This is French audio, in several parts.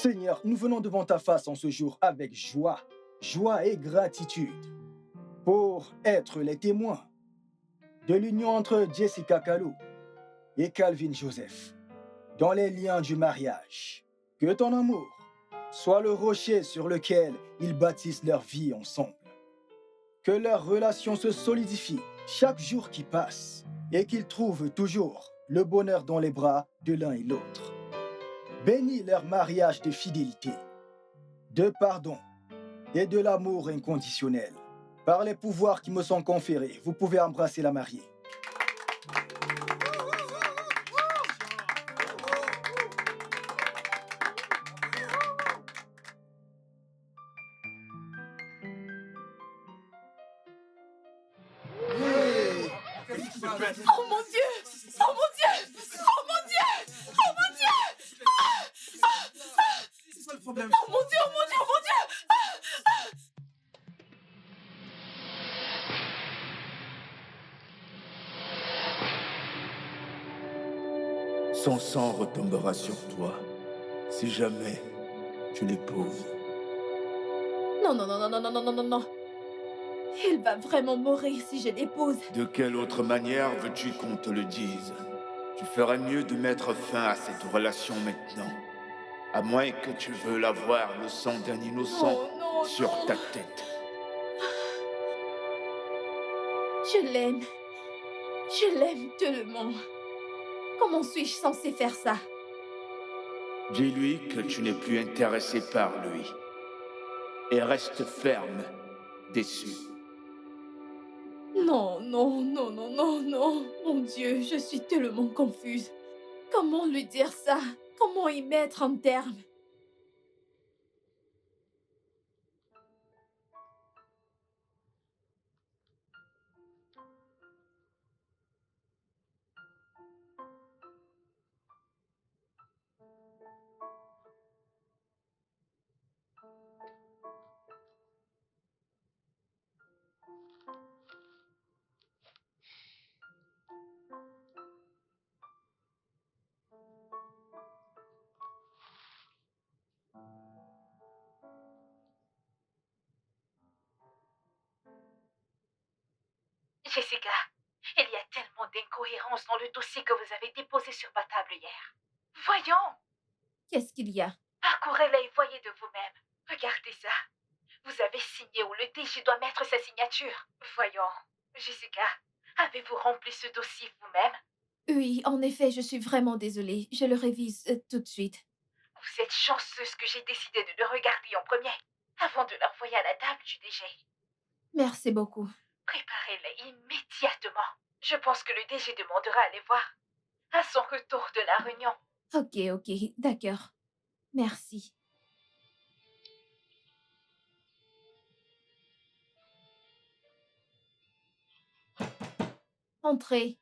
Seigneur, nous venons devant ta face en ce jour avec joie et gratitude pour être les témoins de l'union entre Jessica Kalou et Calvin Joseph dans les liens du mariage. Que ton amour soit le rocher sur lequel ils bâtissent leur vie ensemble. Que leur relation se solidifie chaque jour qui passe et qu'ils trouvent toujours le bonheur dans les bras de l'un et l'autre. Bénis leur mariage de fidélité, de pardon et de l'amour inconditionnel. Par les pouvoirs qui me sont conférés, vous pouvez embrasser la mariée. Oh mon Dieu! Oh mon Dieu! Oh mon Dieu! Oh mon Dieu! C'est quoi le problème? Oh mon Dieu! Oh mon Dieu! Oh mon Dieu! Son sang retombera sur toi si jamais tu l'épouses. Non, non, non, non, non, non, non, non, non, non. Il va vraiment mourir si je l'épouse. De quelle autre manière veux-tu qu'on te le dise? Tu ferais mieux de mettre fin à cette relation maintenant. À moins que tu veuilles avoir le sang d'un innocent Oh non, sur non. ta tête. Je l'aime. Je l'aime tellement. Comment suis-je censée faire ça? Dis-lui que tu n'es plus intéressé par lui. Et reste ferme, déçu. Non, non, non, non, non, non. Mon Dieu, je suis tellement confuse. Comment lui dire ça? Comment y mettre un terme? Jessica, il y a tellement d'incohérences dans le dossier que vous avez déposé sur ma table hier. Voyons, Qu'est-ce qu'il y a? parcourez-la et voyez de vous-même. Regardez ça. Vous avez signé où le DG doit mettre sa signature. Voyons, Jessica, avez-vous rempli ce dossier vous-même? Oui, en effet, je suis vraiment désolée. Je le révise tout de suite. Vous êtes chanceuse que j'ai décidé de le regarder en premier, avant de l'envoyer à la table du DG. Merci beaucoup. Préparez-la immédiatement. Je pense que le DG demandera à les voir à son retour de la réunion. Ok, d'accord. Merci. Entrez.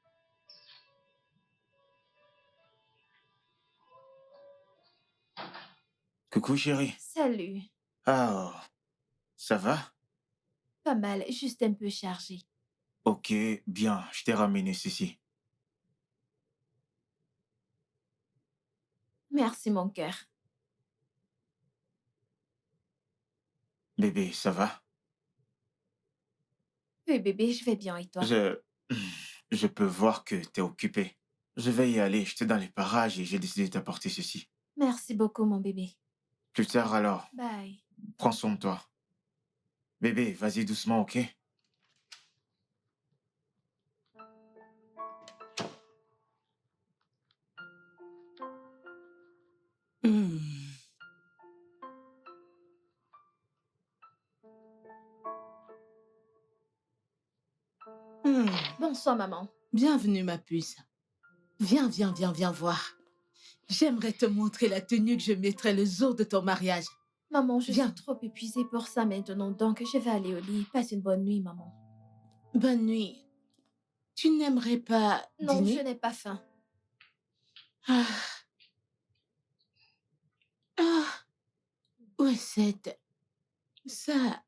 Coucou chérie. Salut. Ah, ça va? Pas mal, juste un peu chargé. Ok, bien, je t'ai ramené ceci. Merci, mon cœur. Bébé, ça va? Oui, bébé, je vais bien et toi? Je... Je peux voir que t'es occupé. Je vais y aller, j'étais dans les parages et j'ai décidé de t'apporter ceci. Merci beaucoup, mon bébé. Plus tard alors, Bye. prends soin de toi. Bébé, vas-y doucement, ok? Hmm. Bonsoir, maman. Bienvenue, ma puce. Viens, viens, viens, viens voir. J'aimerais te montrer la tenue que je mettrai le jour de ton mariage. Maman, je Viens. suis trop épuisée pour ça maintenant, donc je vais aller au lit. Passe une bonne nuit, maman. Bonne nuit. Tu n'aimerais pas Non, je dîner? n'ai pas faim. Ah. Ah. Où est cette... Ça...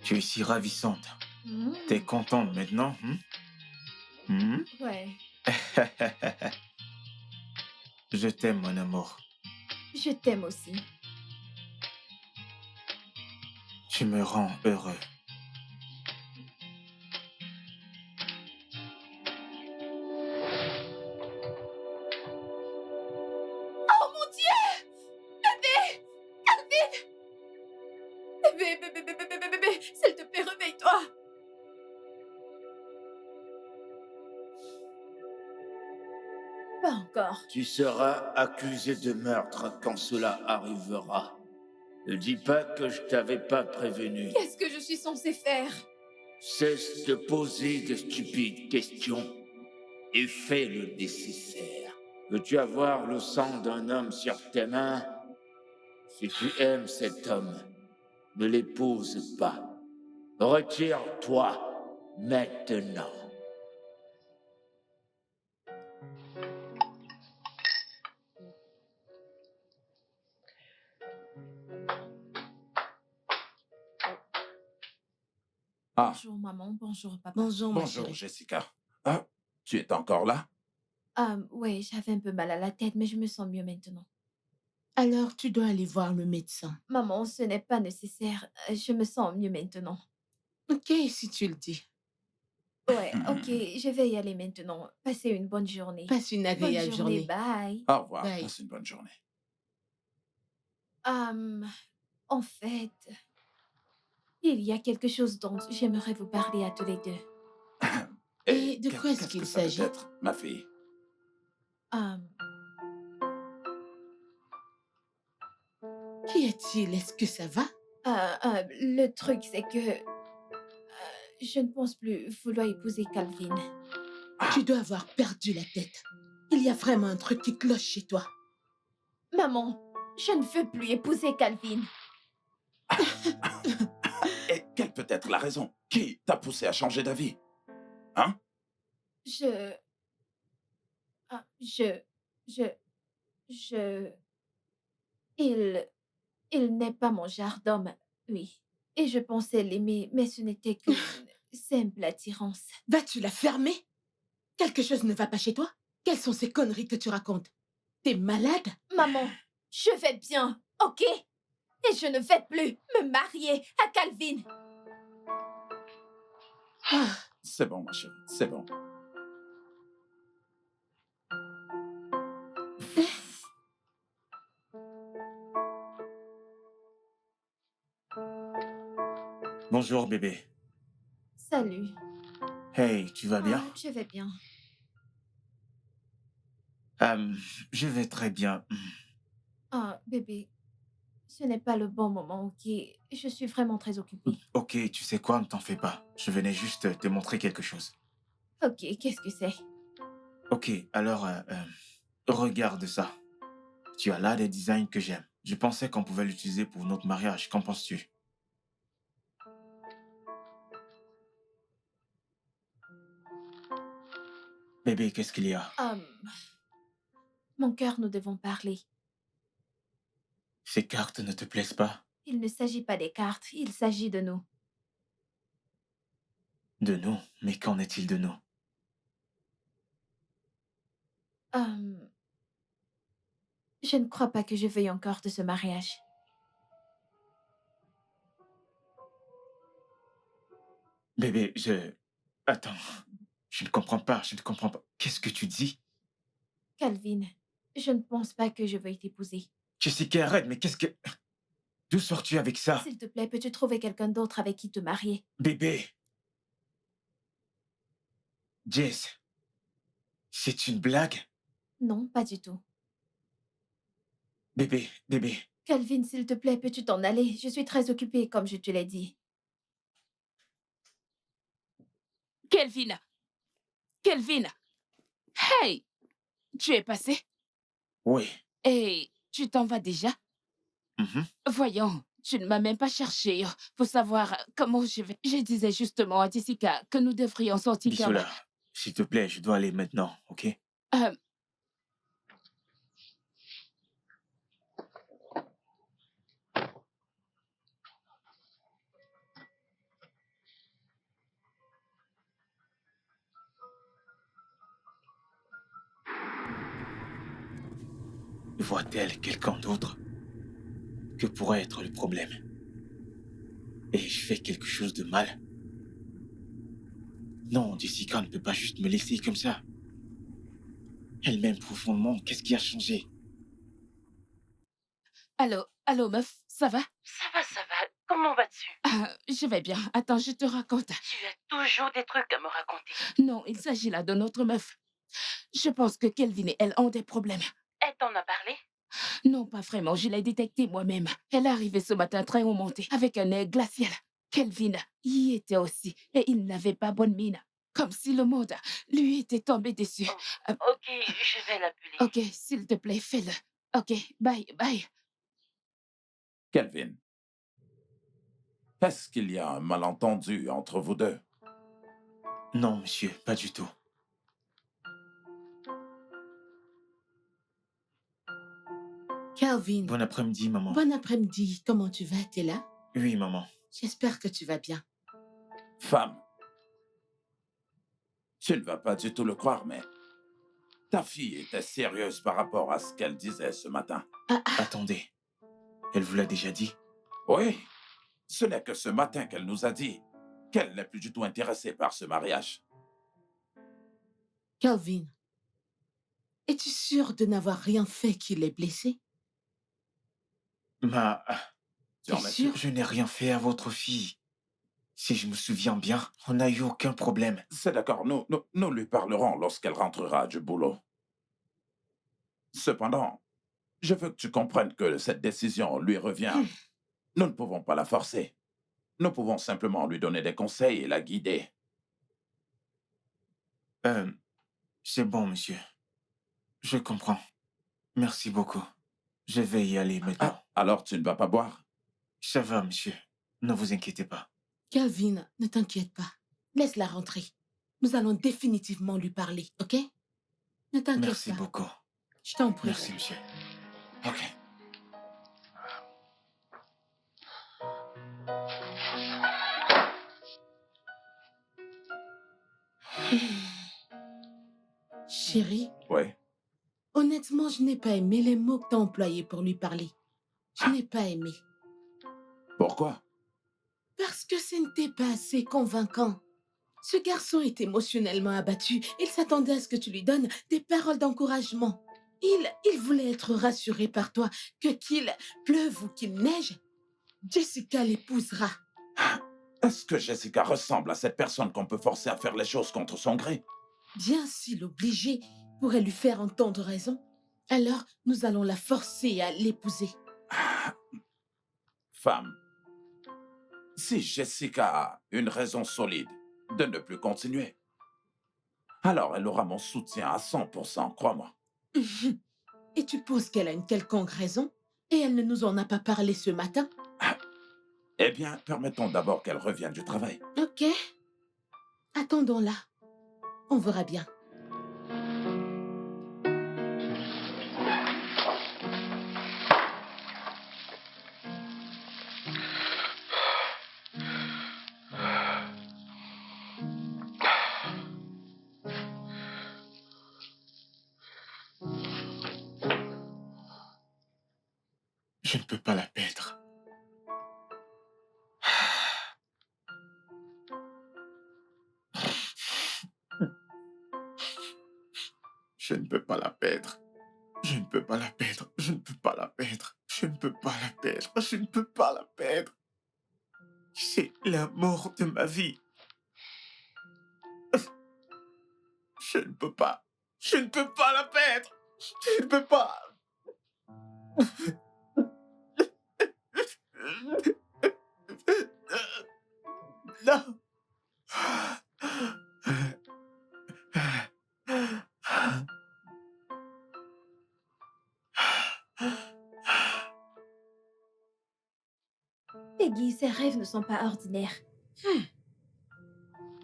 Tu es si ravissante. T'es contente maintenant, hein? Hmm? Ouais, Je t'aime, mon amour. je t'aime aussi. Tu me rends heureux. Oh mon Dieu! Bébé! Calvin! Bébé! S'il te plaît, réveille-toi! Pas encore. Tu seras accusé de meurtre quand cela arrivera. Ne dis pas que je t'avais pas prévenu. Qu'est-ce que je suis censée faire? Cesse de poser de stupides questions et fais le nécessaire. Veux-tu avoir le sang d'un homme sur tes mains? Si tu aimes cet homme, ne l'épouse pas. Retire-toi maintenant. Ah, Bonjour maman, bonjour papa. Bonjour, ma bonjour, chérie. Jessica. Ah, tu es encore là? Ouais, j'avais un peu mal à la tête, mais je me sens mieux maintenant. Alors, tu dois aller voir le médecin. Maman, ce n'est pas nécessaire. Je me sens mieux maintenant. Ok, si tu le dis. Ouais, ok, je vais y aller maintenant. Passez une bonne journée. Passe une Bonne agréable journée, journée. bye. Au revoir, Bye. passe une bonne journée. En fait, il y a quelque chose dont j'aimerais vous parler à tous les deux. Et de quoi est-ce qu'est-ce qu'il que ça peut s'agit? être, ma fille? Qu'y a-t-il? Est-ce que ça va? Le truc, c'est que je ne pense plus vouloir épouser Calvin. Tu dois avoir perdu la tête. Il y a vraiment un truc qui cloche chez toi. Maman, je ne veux plus épouser Calvin. Et quelle peut être la raison? Qui t'a poussé à changer d'avis? Hein? Je... ah, je... Il n'est pas mon genre d'homme, oui. Et je pensais l'aimer, mais ce n'était qu'une simple attirance. Vas-tu la fermer? Quelque chose ne va pas chez toi? Quelles sont ces conneries que tu racontes? T'es malade? Maman, je vais bien, ok? Et je ne vais plus me marier à Calvin. Ah, C'est bon, ma chérie, c'est bon. Bonjour, bébé. Salut. Hey, tu vas bien? Je vais bien. Je vais très bien. Bébé, ce n'est pas le bon moment, ok? Je suis vraiment très occupée. Ok, tu sais quoi, ne t'en fais pas. Je venais juste te montrer quelque chose. Ok, qu'est-ce que c'est? Ok, alors, regarde ça. Tu as là des designs que j'aime. Je pensais qu'on pouvait l'utiliser pour notre mariage. Qu'en penses-tu? Bébé, qu'est-ce qu'il y a? Mon cœur, nous devons parler. Ces cartes ne te plaisent pas? Il ne s'agit pas des cartes, il s'agit de nous. De nous? Mais qu'en est-il de nous? Je ne crois pas que je veuille encore de ce mariage. Bébé, Attends. Je ne comprends pas, je ne comprends pas. Qu'est-ce que tu dis? Calvin, je ne pense pas que je veuille t'épouser. Jessica, arrête, mais qu'est-ce que... D'où sors-tu avec ça? S'il te plaît, peux-tu trouver quelqu'un d'autre avec qui te marier? Bébé! Jess, c'est une blague? Non, pas du tout. Bébé. Calvin, s'il te plaît, peux-tu t'en aller? Je suis très occupée, comme je te l'ai dit. Kelvin! Kelvin! Hey! Tu es passé? Oui. Et tu t'en vas déjà? Mhm. Voyons, tu ne m'as même pas cherché pour savoir comment je vais. Je disais justement à Jessica que nous devrions sortir. Bisola, s'il te plaît, je dois aller maintenant, ok? Euh, Voit-elle quelqu'un d'autre? Que pourrait être le problème? Et je fais quelque chose de mal? Non, Jessica ne peut pas juste me laisser comme ça. Elle m'aime profondément. Qu'est-ce qui a changé? Allô, meuf, ça va? Ça va. Comment vas-tu? Je vais bien. Attends, je te raconte. Tu as toujours des trucs à me raconter. Non, il s'agit là de notre meuf. Je pense que Kelvin et elle ont des problèmes. Elle t'en a parlé? Non, pas vraiment, je l'ai détecté moi-même. Elle est arrivée ce matin très remontée, avec un air glacial. Kelvin y était aussi, et il n'avait pas bonne mine. Comme si le monde lui était tombé dessus. Ok, je vais l'appeler. Ok, s'il te plaît, fais-le. Ok, bye. Kelvin, est-ce qu'il y a un malentendu entre vous deux? Non, monsieur, pas du tout. Calvin, Bon après-midi, maman. bon après-midi. Comment tu vas? T'es là? Oui, maman. J'espère que tu vas bien. Femme, tu ne vas pas du tout le croire, mais ta fille était sérieuse par rapport à ce qu'elle disait ce matin. Attendez. Elle vous l'a déjà dit? Oui, ce n'est que ce matin qu'elle nous a dit qu'elle n'est plus du tout intéressée par ce mariage. Calvin, es-tu sûr de n'avoir rien fait qui l'ait blessé? Tu en T'es es sûr? Je n'ai rien fait à votre fille. Si je me souviens bien, on n'a eu aucun problème. C'est d'accord, nous lui parlerons lorsqu'elle rentrera du boulot. Cependant, je veux que tu comprennes que cette décision lui revient. Nous ne pouvons pas la forcer. Nous pouvons simplement lui donner des conseils et la guider. C'est bon, monsieur. Je comprends. Merci beaucoup. Je vais y aller maintenant. Alors tu ne vas pas boire? Ça va, monsieur. Ne vous inquiétez pas. Calvin, ne t'inquiète pas. Laisse-la rentrer. Nous allons définitivement lui parler, ok? Ne t'inquiète pas. Merci beaucoup. Je t'en prie. Merci, monsieur. Ok. Chérie, Oui. honnêtement, je n'ai pas aimé les mots que tu as employés pour lui parler. Je n'ai pas aimé. Pourquoi? Parce que ce n'était pas assez convaincant. Ce garçon est émotionnellement abattu. Il s'attendait à ce que tu lui donnes des paroles d'encouragement. Il voulait être rassuré par toi que qu'il pleuve ou qu'il neige, Jessica l'épousera. Est-ce que Jessica ressemble à cette personne qu'on peut forcer à faire les choses contre son gré? Bien si l'obliger pourrait lui faire entendre raison, alors nous allons la forcer à l'épouser. Femme, si Jessica a une raison solide de ne plus continuer, alors elle aura mon soutien à 100%, crois-moi. Et tu penses qu'elle a une quelconque raison? Et elle ne nous en a pas parlé ce matin? Eh bien, permettons d'abord qu'elle revienne du travail. Ok. Attendons-la. On verra bien. Je ne peux pas la perdre. Je ne peux pas la perdre. Je ne peux pas la perdre. Je ne peux pas la perdre. Je ne peux pas la perdre. Je ne peux pas la perdre. C'est l'amour de ma vie. Je ne peux pas. Je ne peux pas la perdre. Je ne peux pas. Non. Peggy, ses rêves ne sont pas ordinaires.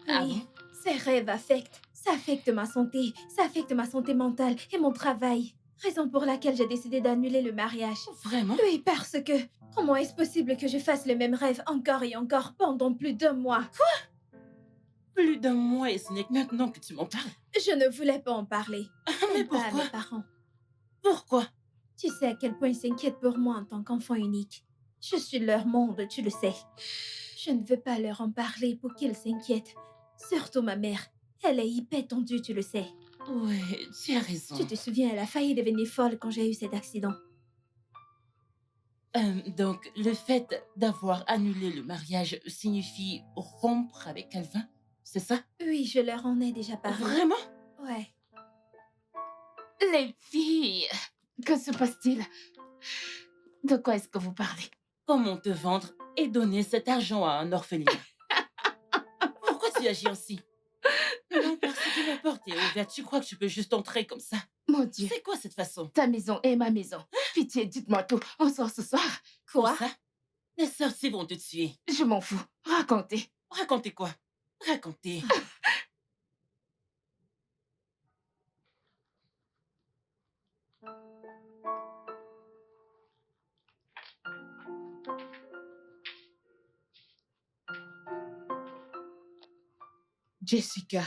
Ah Oui, ces rêves affectent. Ça affecte ma santé. Ça affecte ma santé mentale et mon travail. Raison pour laquelle j'ai décidé d'annuler le mariage. Vraiment? Oui, parce que... Comment est-ce possible que je fasse le même rêve encore et encore pendant plus d'1 mois? Plus d'un mois et ce n'est que maintenant que tu m'en parles. Je ne voulais pas en parler. Mais Même pas à pourquoi? mes parents. Pourquoi? Tu sais à quel point ils s'inquiètent pour moi en tant qu'enfant unique. Je suis leur monde, tu le sais. Je ne veux pas leur en parler pour qu'ils s'inquiètent. Surtout ma mère. Elle est hyper tendue, tu le sais. Ouais, tu as raison. Tu te souviens, elle a failli devenir folle quand j'ai eu cet accident. Donc, le fait d'avoir annulé le mariage signifie rompre avec Calvin, c'est ça? Oui, je leur en ai déjà parlé. Vraiment? Ouais. Les filles, que se passe-t-il? De quoi est-ce que vous parlez? Comment te vendre et donner cet argent à un orphelinat? Pourquoi tu agis ainsi? Non, parce que ma porte est ouverte. Tu crois que je peux juste entrer comme ça? Mon Dieu, C'est quoi cette façon? ta maison est ma maison. Pitié, dites-moi tout. On sort ce soir. Pour Quoi? ça? Les sorciers vont te tuer. Je m'en fous. Racontez. Racontez quoi? Racontez. Jessica.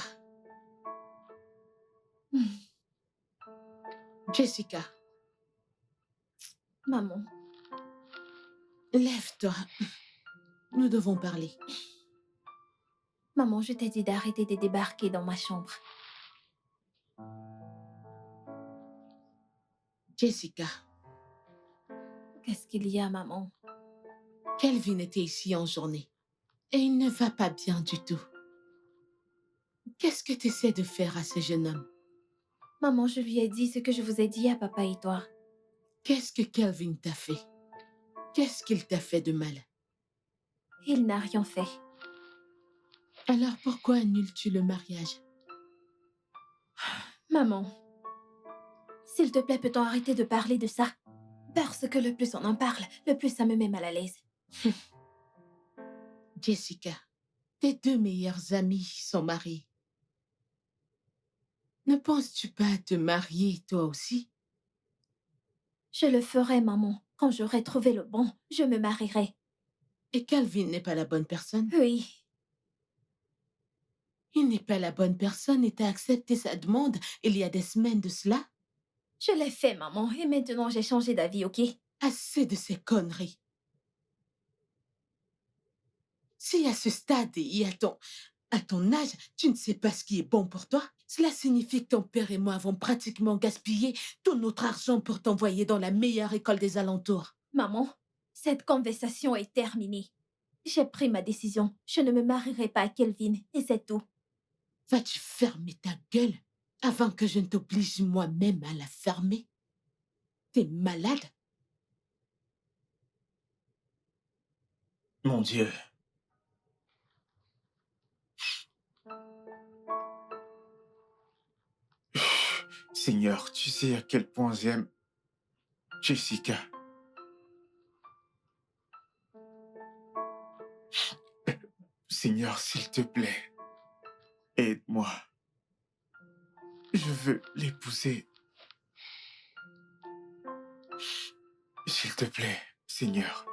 Jessica, Maman. lève-toi. Nous devons parler. Maman, je t'ai dit d'arrêter de débarquer dans ma chambre. Jessica, Qu'est-ce qu'il y a, maman? Kelvin était ici en journée. Et il ne va pas bien du tout. Qu'est-ce que tu essaies de faire à ce jeune homme? Maman, je lui ai dit ce que je vous ai dit à papa et toi. Qu'est-ce que Kelvin t'a fait? Qu'est-ce qu'il t'a fait de mal? Il n'a rien fait. Alors pourquoi annules-tu le mariage? Maman, s'il te plaît, peut-on arrêter de parler de ça? Parce que le plus on en parle, le plus ça me met mal à l'aise. Jessica, tes deux meilleurs amis sont mariés. Ne penses-tu pas à te marier toi aussi? Je le ferai, maman. Quand j'aurai trouvé le bon, je me marierai. Et Calvin n'est pas la bonne personne? Oui. Il n'est pas la bonne personne et t'as accepté sa demande il y a des semaines de cela? Je l'ai fait, maman, et maintenant j'ai changé d'avis, ok? Assez de ces conneries. Si à ce stade et à ton âge, tu ne sais pas ce qui est bon pour toi, cela signifie que ton père et moi avons pratiquement gaspillé tout notre argent pour t'envoyer dans la meilleure école des alentours. Maman, cette conversation est terminée. J'ai pris ma décision. Je ne me marierai pas à Kelvin, et c'est tout. Vas-tu fermer ta gueule avant que je ne t'oblige moi-même à la fermer? T'es malade? Mon Dieu. Seigneur, tu sais à quel point j'aime Jessica. Seigneur, s'il te plaît, aide-moi. Je veux l'épouser. S'il te plaît, Seigneur.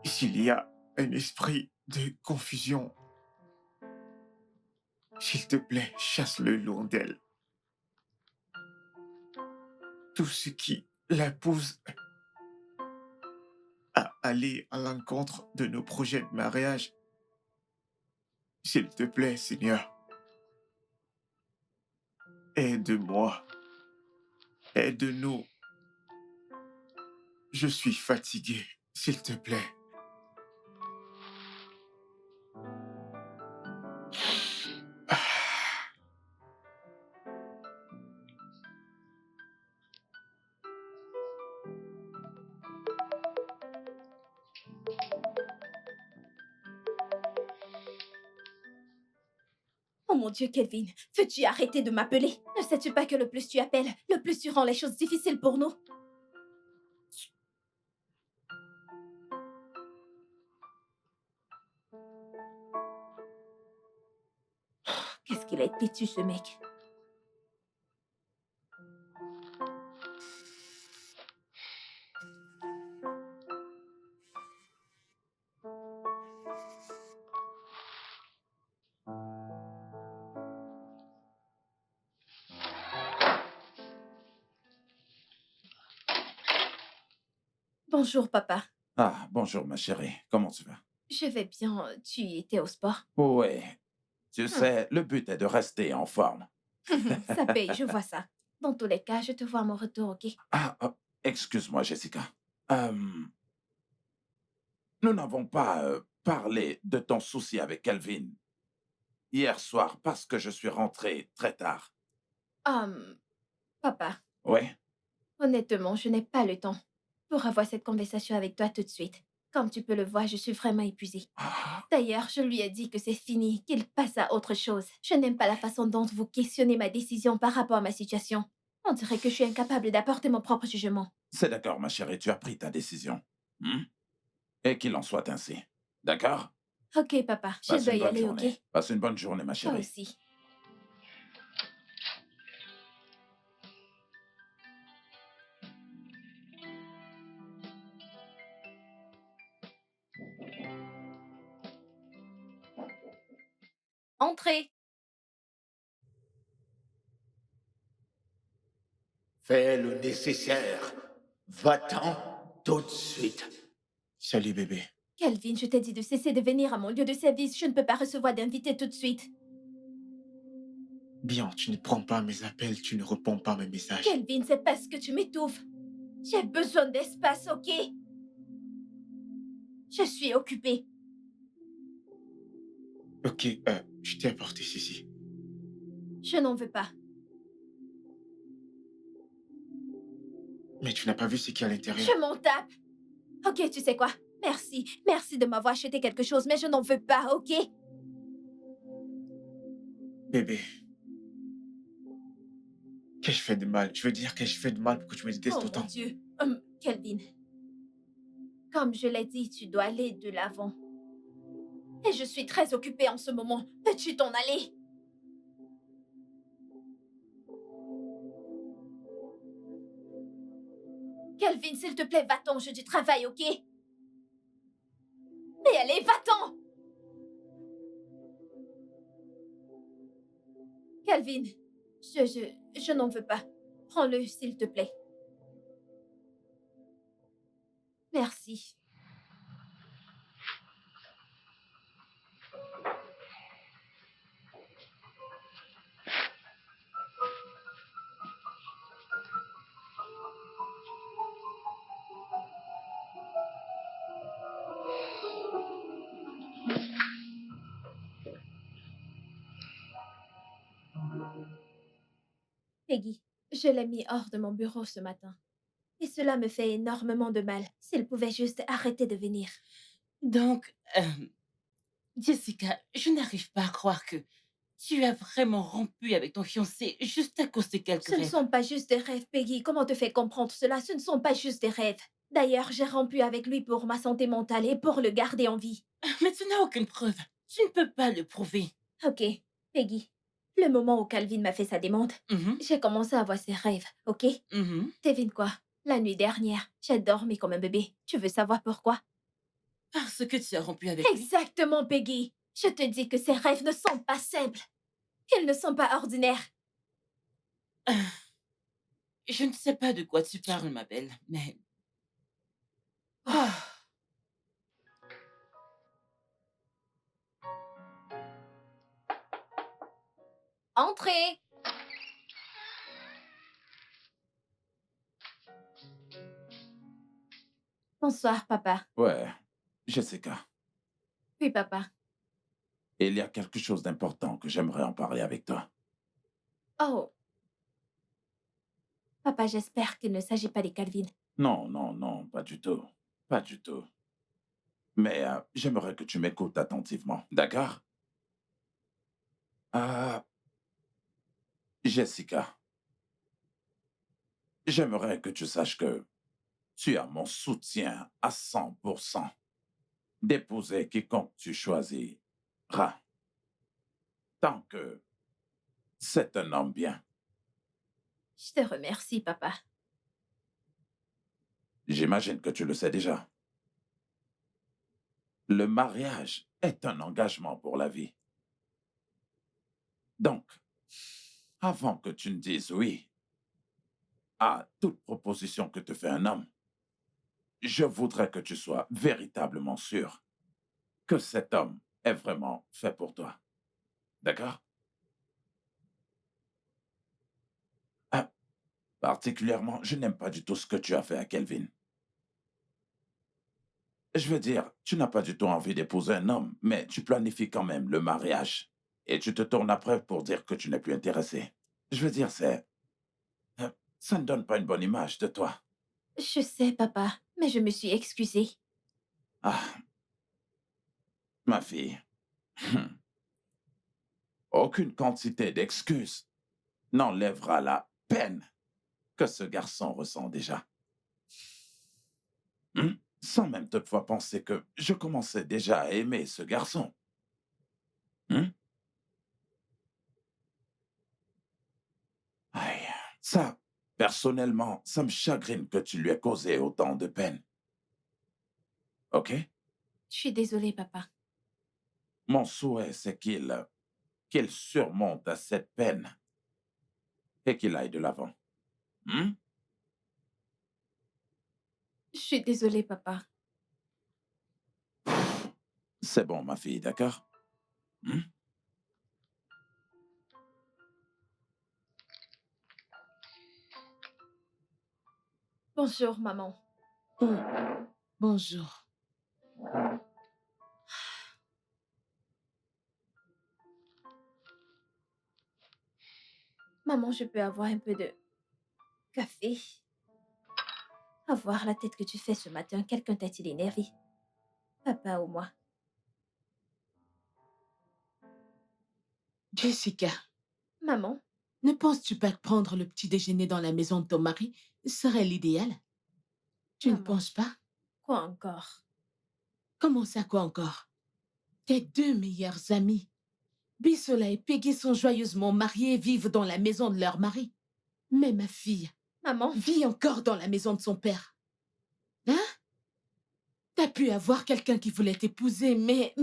S'il y a un esprit de confusion, s'il te plaît, chasse-le loin d'elle. Tout ce qui la pousse à aller à l'encontre de nos projets de mariage, s'il te plaît, Seigneur, aide-moi, aide-nous. Je suis fatigué, s'il te plaît. Ah, Oh mon Dieu, Kelvin, veux-tu arrêter de m'appeler? Ne sais-tu pas que le plus tu appelles, le plus tu rends les choses difficiles pour nous? Qu'est-ce qu'il est têtu, ce mec? Bonjour, papa. Ah, bonjour, ma chérie. Comment tu vas? Je vais bien. Tu étais au sport? Oui. Tu Hum, sais, le but est de rester en forme. Ça paye, je vois ça. Dans tous les cas, je te vois à mon retour, ok? Ah, excuse-moi, Jessica. Euh, nous n'avons pas parlé de ton souci avec Calvin hier soir parce que je suis rentré très tard. Hum, Papa, Oui? honnêtement, je n'ai pas le temps pour avoir cette conversation avec toi tout de suite. Comme tu peux le voir, je suis vraiment épuisée. Ah, D'ailleurs, je lui ai dit que c'est fini, qu'il passe à autre chose. Je n'aime pas la façon dont vous questionnez ma décision par rapport à ma situation. On dirait que je suis incapable d'apporter mon propre jugement. c'est d'accord, ma chérie, tu as pris ta décision. Hmm? Et qu'il en soit ainsi. D'accord? Ok, papa, je Passe dois une y bonne aller, ok? journée. Passe une bonne journée, ma Toi chérie. aussi. Entrez. Fais le nécessaire. Va-t'en tout de suite. Salut bébé. Calvin, je t'ai dit de cesser de venir à mon lieu de service. Je ne peux pas recevoir d'invités tout de suite. Bien, tu ne prends pas mes appels, tu ne réponds pas à mes messages. Calvin, c'est parce que tu m'étouffes. J'ai besoin d'espace, ok? Je suis occupée. Ok, je t'ai apporté ceci. Je n'en veux pas. Mais tu n'as pas vu ce qu'il y a à l'intérieur. Je m'en tape. Ok, tu sais quoi? Merci. Merci de m'avoir acheté quelque chose, mais je n'en veux pas, ok? Bébé, qu'ai-je fait de mal? Je veux dire, qu'ai-je fait de mal pour que tu me détestes Oh mon autant? Dieu. Calvin, comme je l'ai dit, tu dois aller de l'avant. Et je suis très occupée en ce moment. Peux-tu t'en aller? Calvin, s'il te plaît, va-t'en, je du travail, ok? Mais allez, va-t'en! Calvin, je n'en veux pas. Prends-le, s'il te plaît. Merci. Peggy, je l'ai mis hors de mon bureau ce matin. Et cela me fait énormément de mal. S'il pouvait juste arrêter de venir. Donc, Jessica, je n'arrive pas à croire que tu as vraiment rompu avec ton fiancé juste à cause de quelques Ce ne rêves. sont pas juste des rêves, Peggy. Comment te fais comprendre cela? Ce ne sont pas juste des rêves. D'ailleurs, j'ai rompu avec lui pour ma santé mentale et pour le garder en vie. Mais tu n'as aucune preuve. Tu ne peux pas le prouver. Ok, Peggy. Le moment où Calvin m'a fait sa demande, Mhm, j'ai commencé à avoir ses rêves, ok? mhm. Devine quoi? La nuit dernière, j'ai dormi comme un bébé. Tu veux savoir pourquoi? Parce que tu as rompu avec lui. Exactement, Peggy. Je te dis que ces rêves ne sont pas simples. Ils ne sont pas ordinaires. Je ne sais pas de quoi tu parles, ma belle, mais... Ah, Entrez! Bonsoir, papa. Ouais, Jessica. Oui, papa. Il y a quelque chose d'important que j'aimerais en parler avec toi. Oh. Papa, j'espère qu'il ne s'agit pas des Calvin. Non, non, non, pas du tout. Pas du tout. Mais j'aimerais que tu m'écoutes attentivement, d'accord? Euh, Jessica, j'aimerais que tu saches que tu as mon soutien à 100% d'épouser quiconque tu choisiras. Tant que c'est un homme bien. Je te remercie, papa. J'imagine que tu le sais déjà. Le mariage est un engagement pour la vie. Donc, avant que tu ne dises oui à toute proposition que te fait un homme, je voudrais que tu sois véritablement sûr que cet homme est vraiment fait pour toi. D'accord? Ah, particulièrement, je n'aime pas du tout ce que tu as fait à Kelvin. Je veux dire, tu n'as pas du tout envie d'épouser un homme, mais tu planifies quand même le mariage. Et tu te tournes après pour dire que tu n'es plus intéressé. Je veux dire, ça ne donne pas une bonne image de toi. Je sais, papa, mais je me suis excusée. Ah, ma fille. Aucune quantité d'excuses n'enlèvera la peine que ce garçon ressent déjà. Sans même toutefois penser que je commençais déjà à aimer ce garçon. Aïe, ça, personnellement, ça me chagrine que tu lui aies causé autant de peine. OK? Je suis désolée, papa. Mon souhait, c'est qu'il surmonte à cette peine et qu'il aille de l'avant. Je suis désolée, papa. C'est bon, ma fille, d'accord? Bonjour, maman. Oh, bonjour. Maman, je peux avoir un peu de café? Avoir la tête que tu fais ce matin, quelqu'un t'a-t-il énervé? Papa ou moi? Jessica, Maman? ne penses-tu pas que prendre le petit déjeuner dans la maison de ton mari serait l'idéal? Tu ne Maman, penses pas? quoi encore? Comment ça, quoi encore? Tes deux meilleurs amis, Bisola et Peggy, sont joyeusement mariés et vivent dans la maison de leur mari. Mais ma fille Maman? vit encore dans la maison de son père. Hein? T'as pu avoir quelqu'un qui voulait t'épouser, mais...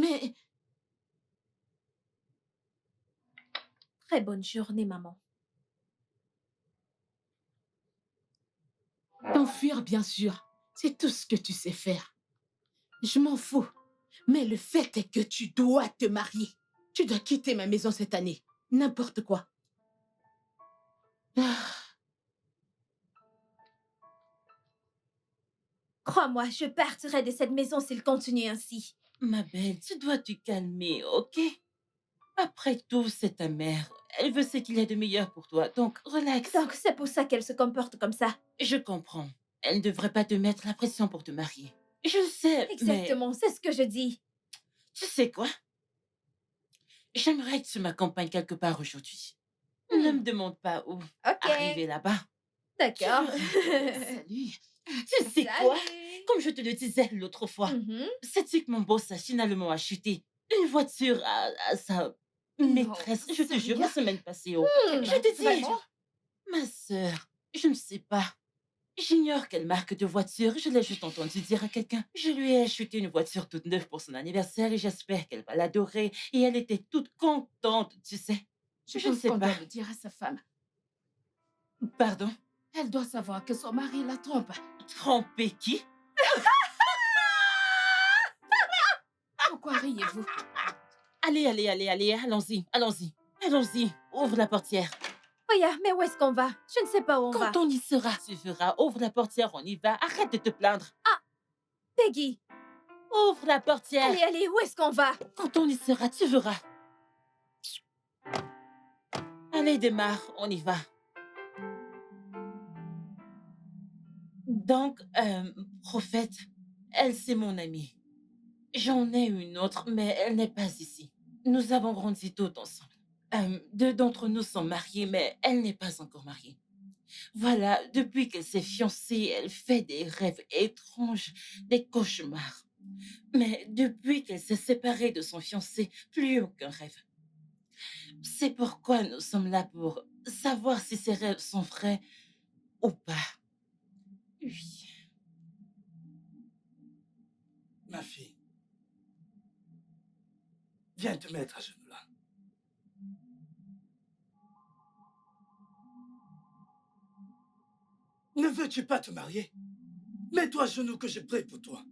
Très bonne journée, maman. T'enfuir, bien sûr. C'est tout ce que tu sais faire. Je m'en fous. Mais le fait est que tu dois te marier. Tu dois quitter ma maison cette année. N'importe quoi. Ah, Crois-moi, je partirai de cette maison s'il continue ainsi. Ma belle, tu dois te calmer, ok? Après tout, c'est ta mère. Elle veut ce qu'il y a de meilleur pour toi, donc relax. Donc c'est pour ça qu'elle se comporte comme ça. Je comprends. Elle ne devrait pas te mettre la pression pour te marier. Je le sais, mais Exactement, c'est ce que je dis. tu sais quoi? J'aimerais que tu m'accompagnes quelque part aujourd'hui. Ne me demande pas où. Ok, Arriver là-bas. d'accord. Salut. Tu sais quoi? Salut. Comme je te le disais l'autre fois, Mhm. sais-tu que mon boss a finalement acheté une voiture à sa maîtresse? Je te jure, la semaine passée. Oh. Je te dis, Vraiment? ma sœur, je ne sais pas. J'ignore quelle marque de voiture, je l'ai juste entendu dire à quelqu'un. Je lui ai acheté une voiture toute neuve pour son anniversaire et j'espère qu'elle va l'adorer. Et elle était toute contente, tu sais. Je Je ne pense sais qu'on pas. doit le dire à sa femme. Pardon? Elle doit savoir que son mari la trompe. Tromper qui? Pourquoi riez-vous? Allez, allons-y, allons-y, allons-y. Ouvre la portière. Oya, mais où est-ce qu'on va? Je ne sais pas où on va. Quand on y sera, tu verras. Ouvre la portière, on y va. Arrête de te plaindre. Peggy, Ouvre la portière. allez, allez, où est-ce qu'on va? Quand on y sera, tu verras. Allez, démarre, on y va. Donc, prophète, elle, c'est mon amie. J'en ai une autre, mais elle n'est pas ici. Nous avons grandi toutes ensemble. Deux d'entre nous sont mariés, mais elle n'est pas encore mariée. Voilà, depuis qu'elle s'est fiancée, elle fait des rêves étranges, des cauchemars. Mais depuis qu'elle s'est séparée de son fiancé, plus aucun rêve. C'est pourquoi nous sommes là pour savoir si ses rêves sont vrais ou pas. Oui. Ma fille, viens te mettre à genoux là. Ne veux-tu pas te marier? Mets-toi à genoux que je prie pour toi.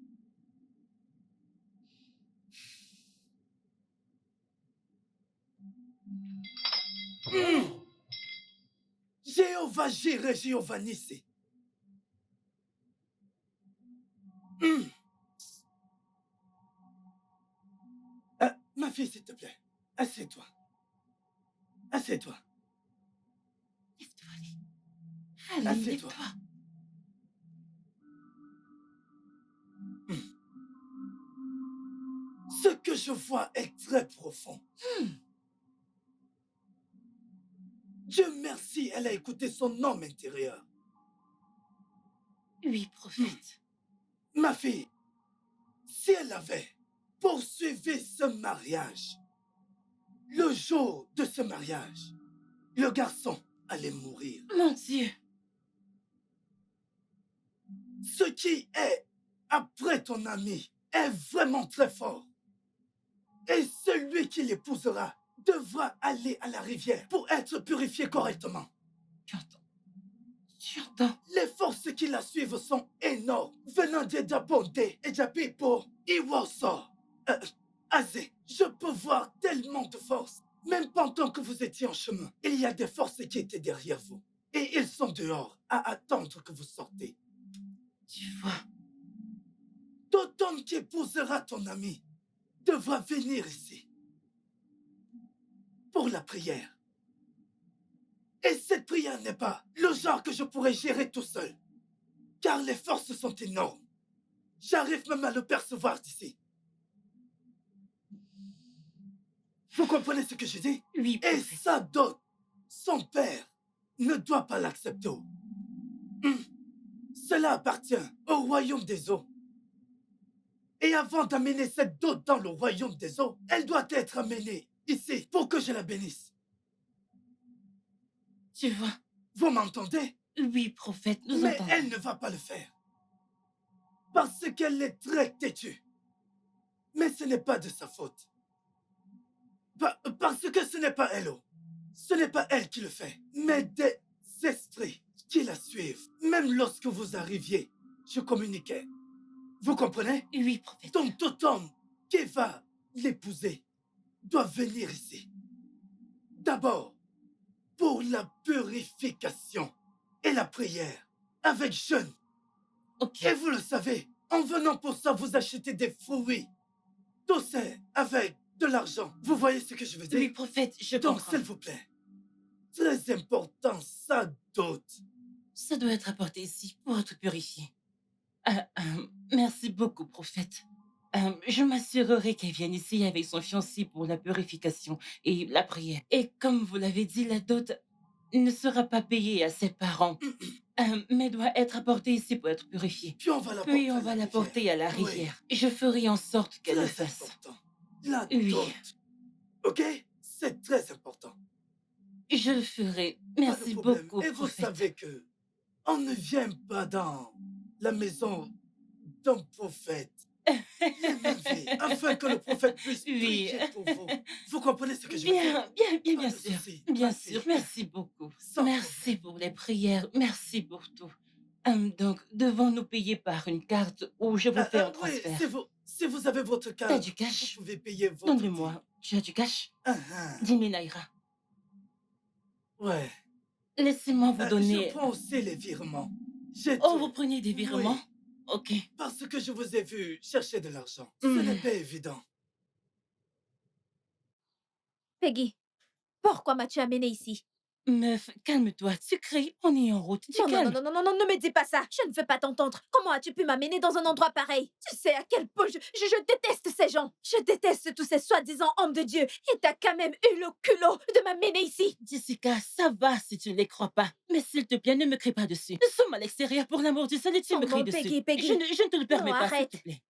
Jéhovah Jireh, Jéhovah Nissi. Ma fille, s'il te plaît, assieds-toi. Assieds-toi. Lève-toi, allez. Allez, Assieds-toi. lève-toi. Ce que je vois est très profond. Dieu merci, elle a écouté son homme intérieur. Oui, prophète. Ma fille, si elle avait poursuivi ce mariage, le jour de ce mariage, le garçon allait mourir. Mon Dieu. Ce qui est après ton ami est vraiment très fort. Et celui qui l'épousera devra aller à la rivière pour être purifié correctement. Tu entends? Tu entends? Les forces qui la suivent sont énormes, venant de Dabondé et Japipo, Iwoso. Azé, je peux voir tellement de forces. Même pendant que vous étiez en chemin, il y a des forces qui étaient derrière vous. Et ils sont dehors à attendre que vous sortez. Tu vois? Tout homme qui épousera ton ami devra venir ici pour la prière. Et cette prière n'est pas le genre que je pourrais gérer tout seul, car les forces sont énormes. J'arrive même à le percevoir d'ici. Vous comprenez ce que je dis? Oui, Et prophète. sa dot, son père, ne doit pas l'accepter. Cela appartient au royaume des eaux. Et avant d'amener cette dot dans le royaume des eaux, elle doit être amenée ici pour que je la bénisse. Tu vois? Vous m'entendez? Oui, prophète, nous Mais entendons. elle ne va pas le faire. Parce qu'elle est très têtue. Mais ce n'est pas de sa faute. Parce que ce n'est pas elle. Ce n'est pas elle qui le fait. Mais des esprits qui la suivent. Même lorsque vous arriviez, je communiquais. Vous comprenez? Oui, prophète. Donc tout homme qui va l'épouser doit venir ici. D'abord, pour la purification et la prière, avec jeûne. Ok. Et vous le savez, en venant pour ça, vous achetez des fruits. Tout c'est avec de l'argent. Vous voyez ce que je veux dire? Oui, prophète, je Donc, comprends. s'il vous plaît, très important, ça dote. Ça doit être apporté ici pour être purifié. Merci beaucoup, prophète. Je m'assurerai qu'elle vienne ici avec son fiancé pour la purification et la prière. Et comme vous l'avez dit, la dot ne sera pas payée à ses parents, mais doit être apportée ici pour être purifiée. Puis on va la Puis porter on à va la la porter à la rivière. rivière. Je ferai en sorte qu'elle le Très fasse. important. La Oui. dot. OK? C'est très important. Je le ferai. Pas de Merci problème. beaucoup, Et vous prophète. savez que on ne vient pas dans la maison d'un prophète les mains vides, afin que le prophète puisse Oui. prier pour vous. Vous comprenez ce que je veux dire? Bien Pas de sûr. souci, Bien ma sûr. fille. Merci beaucoup. Sans Merci pour les prières. Merci pour tout. Donc, devons-nous payer par une carte ou je vous fais un Oui, transfert? si vous avez votre T'as carte, du cash? vous pouvez payer votre Donne-le-moi. Tu as du cash? 10 000 naira. Ouais. Laissez-moi vous Je donner... prends aussi les virements. J'ai Oh, tout. vous prenez des virements? Oui, Ok. parce que je vous ai vu chercher de l'argent. Ce n'est pas évident. Peggy, pourquoi m'as-tu amené ici? Meuf, calme-toi. Tu cries, on est en route. Tu Non, non, calmes. non, non, non, non, ne me dis pas ça. Je ne veux pas t'entendre. Comment as-tu pu m'amener dans un endroit pareil? Tu sais à quel point je déteste ces gens. Je déteste tous ces soi-disant hommes de Dieu. Et t'as quand même eu le culot de m'amener ici. Jessica, ça va si tu ne les crois pas. Mais s'il te plaît, ne me crie pas dessus. Nous sommes à l'extérieur pour l'amour du ciel et tu Oh me non, cries dessus. Peggy, Peggy. Je ne te le permets Non, pas, s'il arrête. te plaît.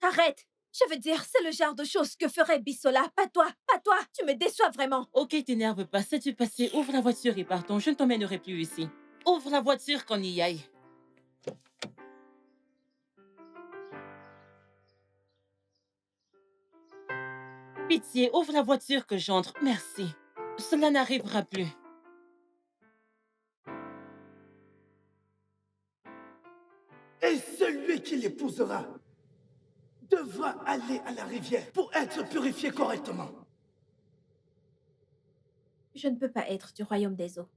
Arrête. Je veux dire, c'est le genre de choses que ferait Bissola. Pas toi, pas toi. Tu me déçois vraiment. Ok, t'énerve pas. Sais-tu passer? Ouvre la voiture et partons. Je ne t'emmènerai plus ici. Ouvre la voiture qu'on y aille. Pitié, ouvre la voiture que j'entre. Merci. Cela n'arrivera plus. Et celui qui l'épousera devra aller à la rivière pour être purifié correctement. Je ne peux pas être du royaume des eaux.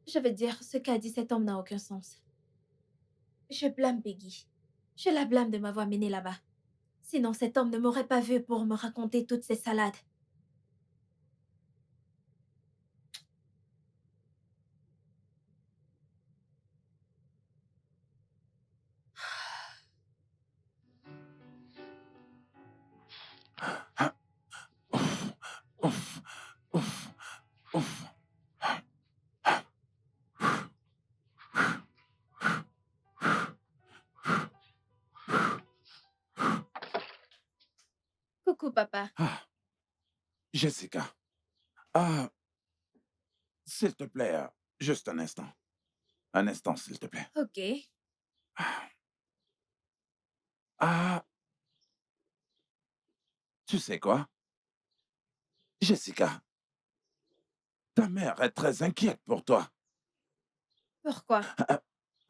Je veux dire, ce qu'a dit cet homme n'a aucun sens. Je blâme Peggy. Je la blâme de m'avoir menée là-bas. Sinon, cet homme ne m'aurait pas vue pour me raconter toutes ces salades. Ouf, ouf, ouf. Coucou, papa. Ah, Jessica. Ah, s'il te plaît, juste un instant. Un instant, s'il te plaît. Ok. Ah, tu sais quoi? Jessica, ta mère est très inquiète pour toi. Pourquoi?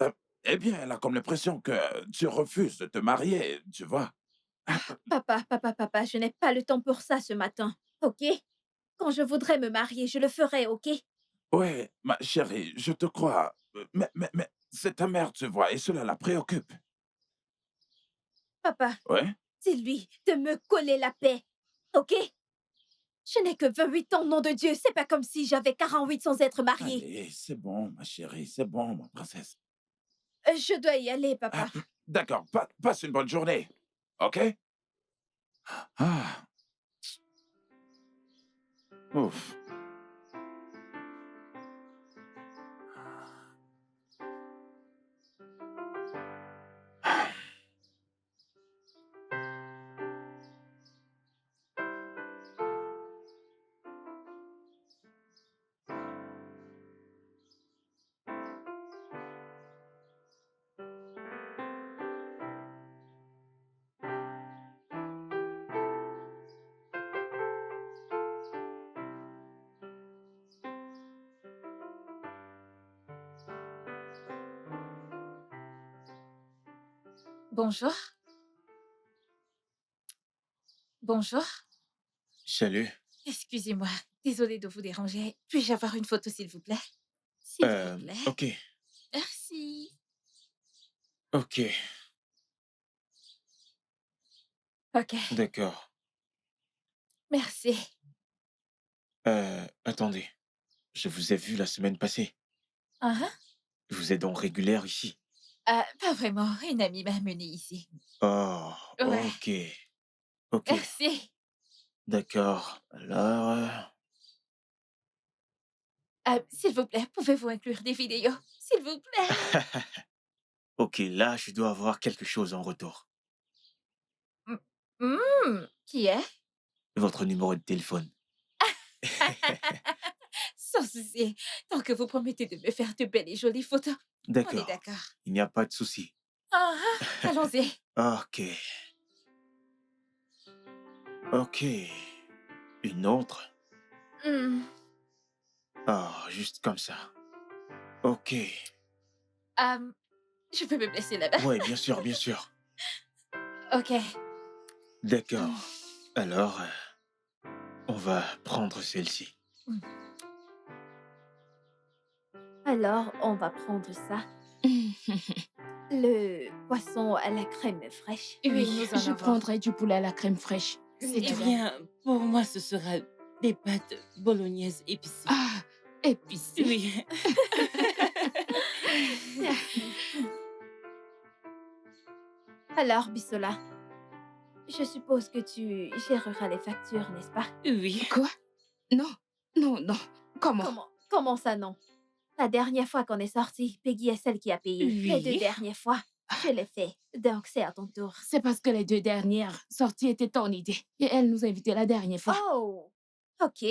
Euh, eh bien, elle a comme l'impression que tu refuses de te marier, tu vois. Papa, je n'ai pas le temps pour ça ce matin. Ok? Quand je voudrais me marier, je le ferai, ok? Oui, ma chérie, je te crois. Mais c'est ta mère, tu vois, et cela la préoccupe. Papa, Oui? dis-lui de me coller la paix. Ok? Je n'ai que 28 ans, nom de Dieu. C'est pas comme si j'avais 48 sans être mariée. Allez, c'est bon, ma chérie, c'est bon, ma princesse. Je dois y aller, papa. D'accord, passe une bonne journée, ok? Ah, ouf. Bonjour. Bonjour. Salut. Excusez-moi. Désolée de vous déranger. Puis-je avoir une photo, s'il vous plaît? S'il vous plaît. Ok, Merci. ok, Ok. d'accord. Merci. Attendez. Je vous ai vu la semaine passée. Ah, Vous êtes donc régulière ici? pas vraiment. Une amie m'a amenée ici. Oh, Ouais. ok, ok, Merci. d'accord. Alors, S'il vous plaît, pouvez-vous inclure des vidéos? S'il vous plaît. ok, là, je dois avoir quelque chose en retour. Qui est? Votre numéro de téléphone. Sans souci. Tant que vous promettez de me faire de belles et jolies photos. On est D'accord, d'accord. il n'y a pas de souci. Allons-y. Ok, ok. Une autre? Hmm. Oh, juste comme ça. Ok. Je peux me blesser là-bas. Oui, bien sûr, bien sûr. Ok. D'accord. Alors, on va prendre celle-ci. Alors, on va prendre ça. Le poisson à la crème fraîche. Oui, nous en Je avons. prendrai du poulet à la crème fraîche. Oui, Eh madame. bien, pour moi, ce sera des pâtes bolognaises épicées. Ah, épicé. Oui. Merci. Alors, Bissola, je suppose que tu géreras les factures, n'est-ce pas? Oui. Quoi? Non, non. Comment? Comment ça, non? La dernière fois qu'on est sorti, Peggy est celle qui a payé. Les 2 Oui. dernières fois, je l'ai fait. Donc, c'est à ton tour. C'est parce que les 2 dernières sorties étaient ton idée. Et elle nous a invités la dernière fois. Oh! Ok.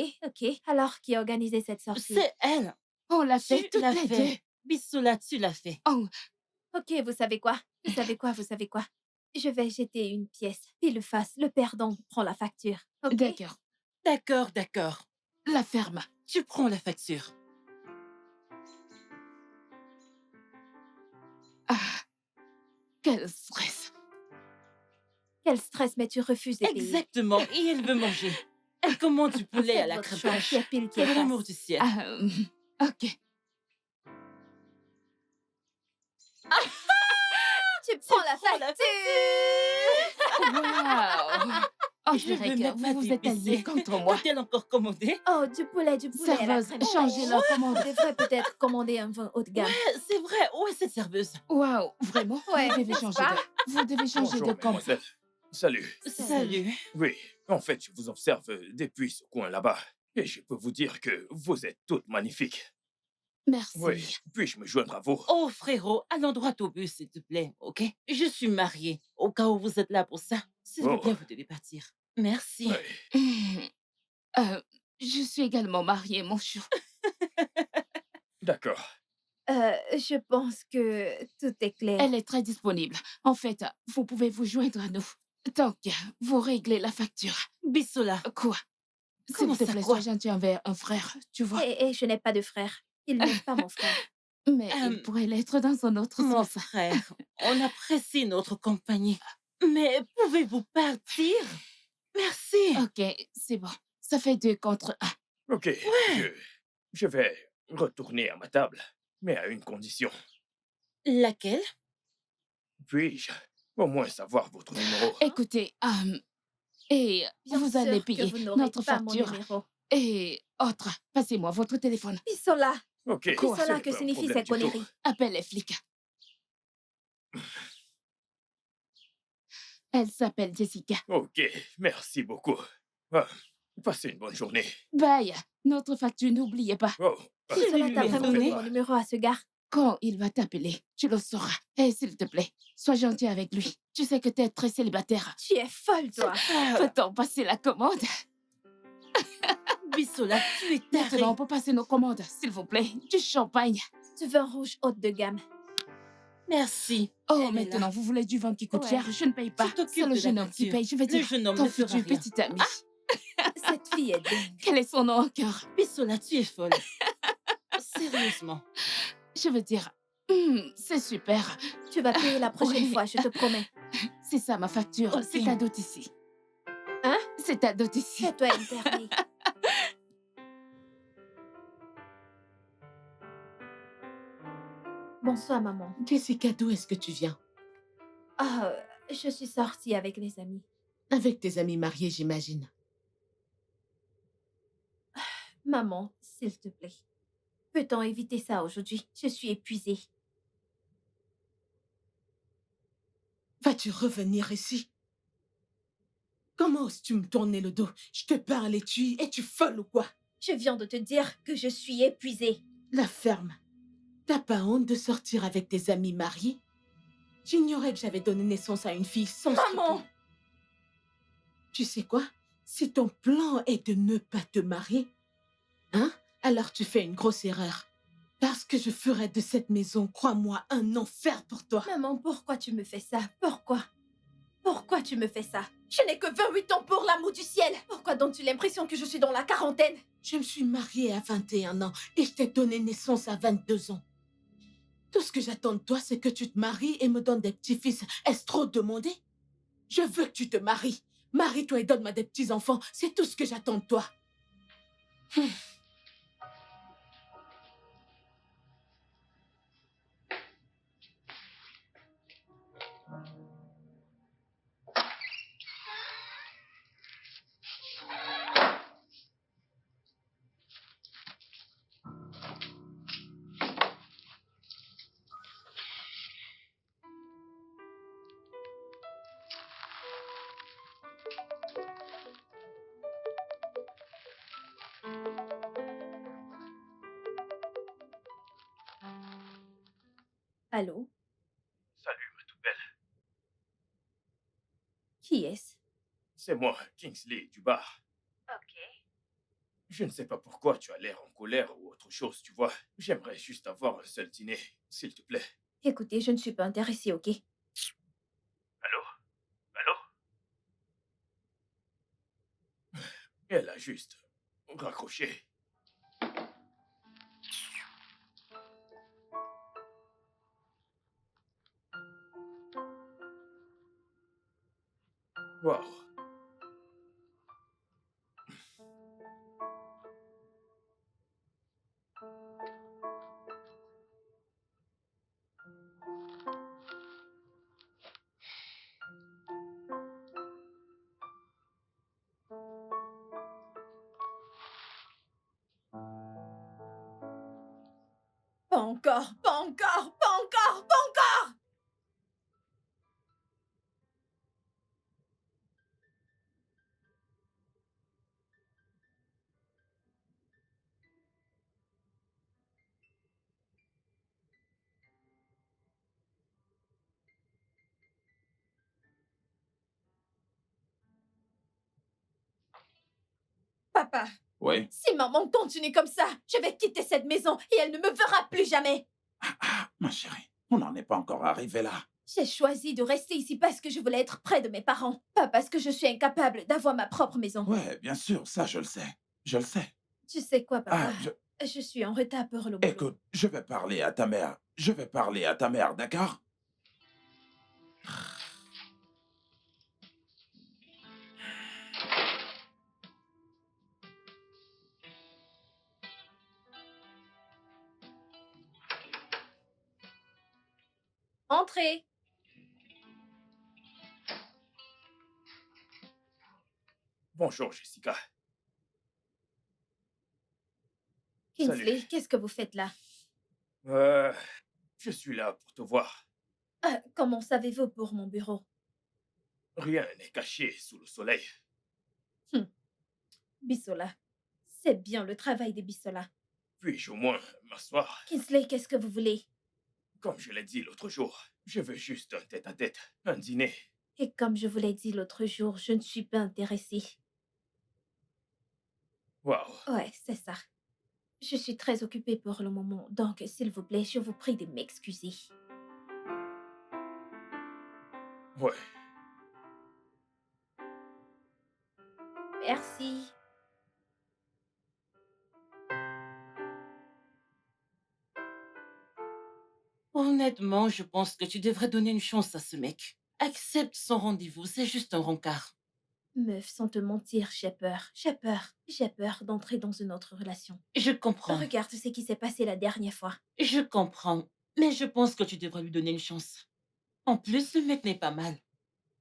Alors, qui a organisé cette sortie? C'est elle. On l'a fait Tu toutes l'as les fait. deux. Bissoula, tu l'as fait. Oh, Ok, vous savez quoi? Je vais jeter une pièce. Pile face, le perdant prend la facture. Ok? d'accord. D'accord. La ferme. Tu prends la facture. Ah, Quel stress. Quel stress, mais tu refuses de payer. Exactement. Et elle veut manger. Elle commande du poulet à Faites la votre crème choix, fraîche. qui est pile, qui est Pour l'amour face. du ciel. Ok. Tu prends la prends la facture. Wow. On Je dirait veux que même pas vous vous êtes alliés t'épicer. contre moi. T'a-t-elle encore commandé? Oh, du poulet à la Serveuse, crème changez fraîche. leur commande. On devrait peut-être commander un vin haut de gamme. C'est vrai. Où est cette serveuse? Wow, vraiment? Ouais, Vous devez n'est-ce changer pas? Vous devez changer Bonjour, de camp. mademoiselle. Salut. Salut. Oui, en fait, je vous observe depuis ce coin là-bas. Et je peux vous dire que vous êtes toutes magnifiques. Merci. Oui, puis-je me joindre à vous? Oh, frérot, allons droit au but, s'il te plaît, ok? Je suis mariée. Au cas où vous êtes là pour ça, s'il vous Oh. plaît, vous devez partir. Merci. Oui. Je suis également mariée, mon chou. D'accord. Je pense que tout est clair. Elle est très disponible. En fait, vous pouvez vous joindre à nous. Tant que vous réglez la facture. Bissola. Quoi? S'il Comment te ça, plaît, quoi? sois gentil envers un frère, tu vois. Et je n'ai pas de frère. Il n'est pas mon frère. Mais il pourrait l'être dans un autre Mon sens. frère, on apprécie notre compagnie. Mais pouvez-vous partir? Merci. Ok, c'est bon. Ça fait 2 contre 1. Ok, je vais retourner à ma table, mais à une condition. Laquelle? Puis-je au moins savoir votre numéro? Écoutez, et Bien vous sûr allez que payer vous n'aurez notre pas mon facture. numéro. Et autre, passez-moi votre téléphone. Bissola. Ok, Bissola, c'est que pas un signifient problème ces du tout. conneries? Appelle les flics. Elle s'appelle Jessica. Ok, merci beaucoup. Ah, passez une bonne journée. Bye. Notre facture, n'oubliez pas. Oh, Bissola, t'as lui vraiment donner? donné mon numéro à ce gars? Quand il va t'appeler, tu le sauras. Et s'il te plaît, sois gentil avec lui. Tu sais que t'es très célibataire. Tu es folle, toi. Peut-on passer la commande? Bissola, tu es taré. Maintenant, on peut passer nos commandes, s'il vous plaît. Du champagne. Du vin rouge haute de gamme. Merci. Oh, Elle est maintenant, là. vous voulez du vin qui coûte Ouais. cher? Je ne paye pas. Tu t'occupes C'est le de la jeune homme qui facture. paye. Je vais Le dire, jeune homme ton ne fera futur rien. petit ami. Cette fille est dingue. Quel est son nom encore? Bissola, tu es folle. Sérieusement. Je veux dire, c'est super. Tu vas payer la prochaine Oui. fois, je te promets. C'est ça ma facture. Ok. C'est ta dot ici. Hein? C'est ta dot ici. Fais-toi interner. Bonsoir, maman. Jessica, d'où est-ce que tu viens? Ah, je suis sortie avec les amis. Avec tes amis mariés, j'imagine. Maman, s'il te plaît. Peut-on éviter ça aujourd'hui? Je suis épuisée. Vas-tu revenir ici? Comment oses-tu me tourner le dos? Je te parle et tu... Es-tu folle ou quoi? Je viens de te dire que je suis épuisée. La ferme. T'as pas honte de sortir avec tes amis mariés? J'ignorais que j'avais donné naissance à une fille sans Maman! scrupule. Tu sais quoi? Si ton plan est de ne pas te marier, hein? Alors tu fais une grosse erreur. Parce que je ferai de cette maison, crois-moi, un enfer pour toi. Maman, pourquoi tu me fais ça? Pourquoi? Pourquoi tu me fais ça? Je n'ai que 28 ans pour l'amour du ciel. Pourquoi donnes-tu l'impression que je suis dans la quarantaine? Je me suis mariée à 21 ans et je t'ai donné naissance à 22 ans. Tout ce que j'attends de toi, c'est que tu te maries et me donnes des petits-fils. Est-ce trop demandé? Je veux que tu te maries. Marie-toi et donne-moi des petits-enfants. C'est tout ce que j'attends de toi. Allô? Salut, ma toute belle. Qui est-ce? C'est moi, Kingsley, du bar. Ok. Je ne sais pas pourquoi tu as l'air en colère ou autre chose, tu vois. J'aimerais juste avoir un seul dîner, s'il te plaît. Écoutez, je ne suis pas intéressée, ok? Allô? Allô? Elle a juste raccroché. Waouh. Pas encore, pas encore, pas encore, pas encore! Papa, Oui? si maman continue comme ça, je vais quitter cette maison et elle ne me verra plus jamais. Ah, ma chérie, on n'en est pas encore arrivé là. J'ai choisi de rester ici parce que je voulais être près de mes parents, pas parce que je suis incapable d'avoir ma propre maison. Ouais, bien sûr, ça je le sais. Je le sais. Tu sais quoi, papa? Ah, Je suis en retard pour le boulot. écoute, je vais parler à ta mère. Je vais parler à ta mère, d'accord? Entrez. Bonjour, Jessica. Kingsley, Salut. qu'est-ce que vous faites là? Je suis là pour te voir. Comment savez-vous pour mon bureau? Rien n'est caché sous le soleil. Bissola. C'est bien le travail des Bissola. Puis-je au moins m'asseoir? Kingsley, qu'est-ce que vous voulez? Comme je l'ai dit l'autre jour, je veux juste un tête-à-tête, un dîner. Et comme je vous l'ai dit l'autre jour, je ne suis pas intéressée. Waouh. Ouais, c'est ça. Je suis très occupée pour le moment, donc s'il vous plaît, je vous prie de m'excuser. Ouais. Merci. Honnêtement, je pense que tu devrais donner une chance à ce mec. Accepte son rendez-vous, c'est juste un rencard. Meuf, sans te mentir, j'ai peur. J'ai peur. J'ai peur d'entrer dans une autre relation. Je comprends, Regarde ce qui s'est passé la dernière fois. je comprends. Mais je pense que tu devrais lui donner une chance. En plus, le mec n'est pas mal.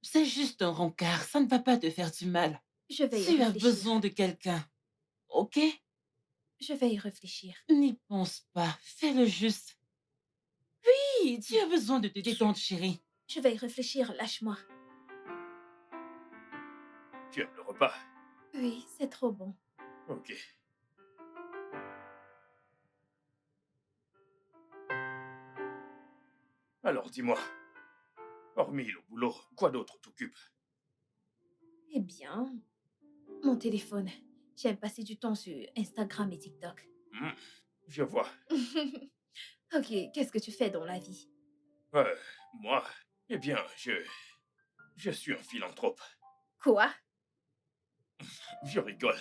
C'est juste un rencard, ça ne va pas te faire du mal. Je vais y Tu as réfléchir. besoin de quelqu'un, ok? Je vais y réfléchir. N'y pense pas, fais-le juste. Oui, tu as besoin de te détendre, chérie. Je vais y réfléchir, lâche-moi. Tu aimes le repas? Oui, c'est trop bon. Ok. Alors dis-moi, hormis le boulot, quoi d'autre t'occupe? Eh bien, mon téléphone. J'aime passer du temps sur Instagram et TikTok. Je vois. Ok, qu'est-ce que tu fais dans la vie? Moi, eh bien, je suis un philanthrope. Quoi? Je rigole.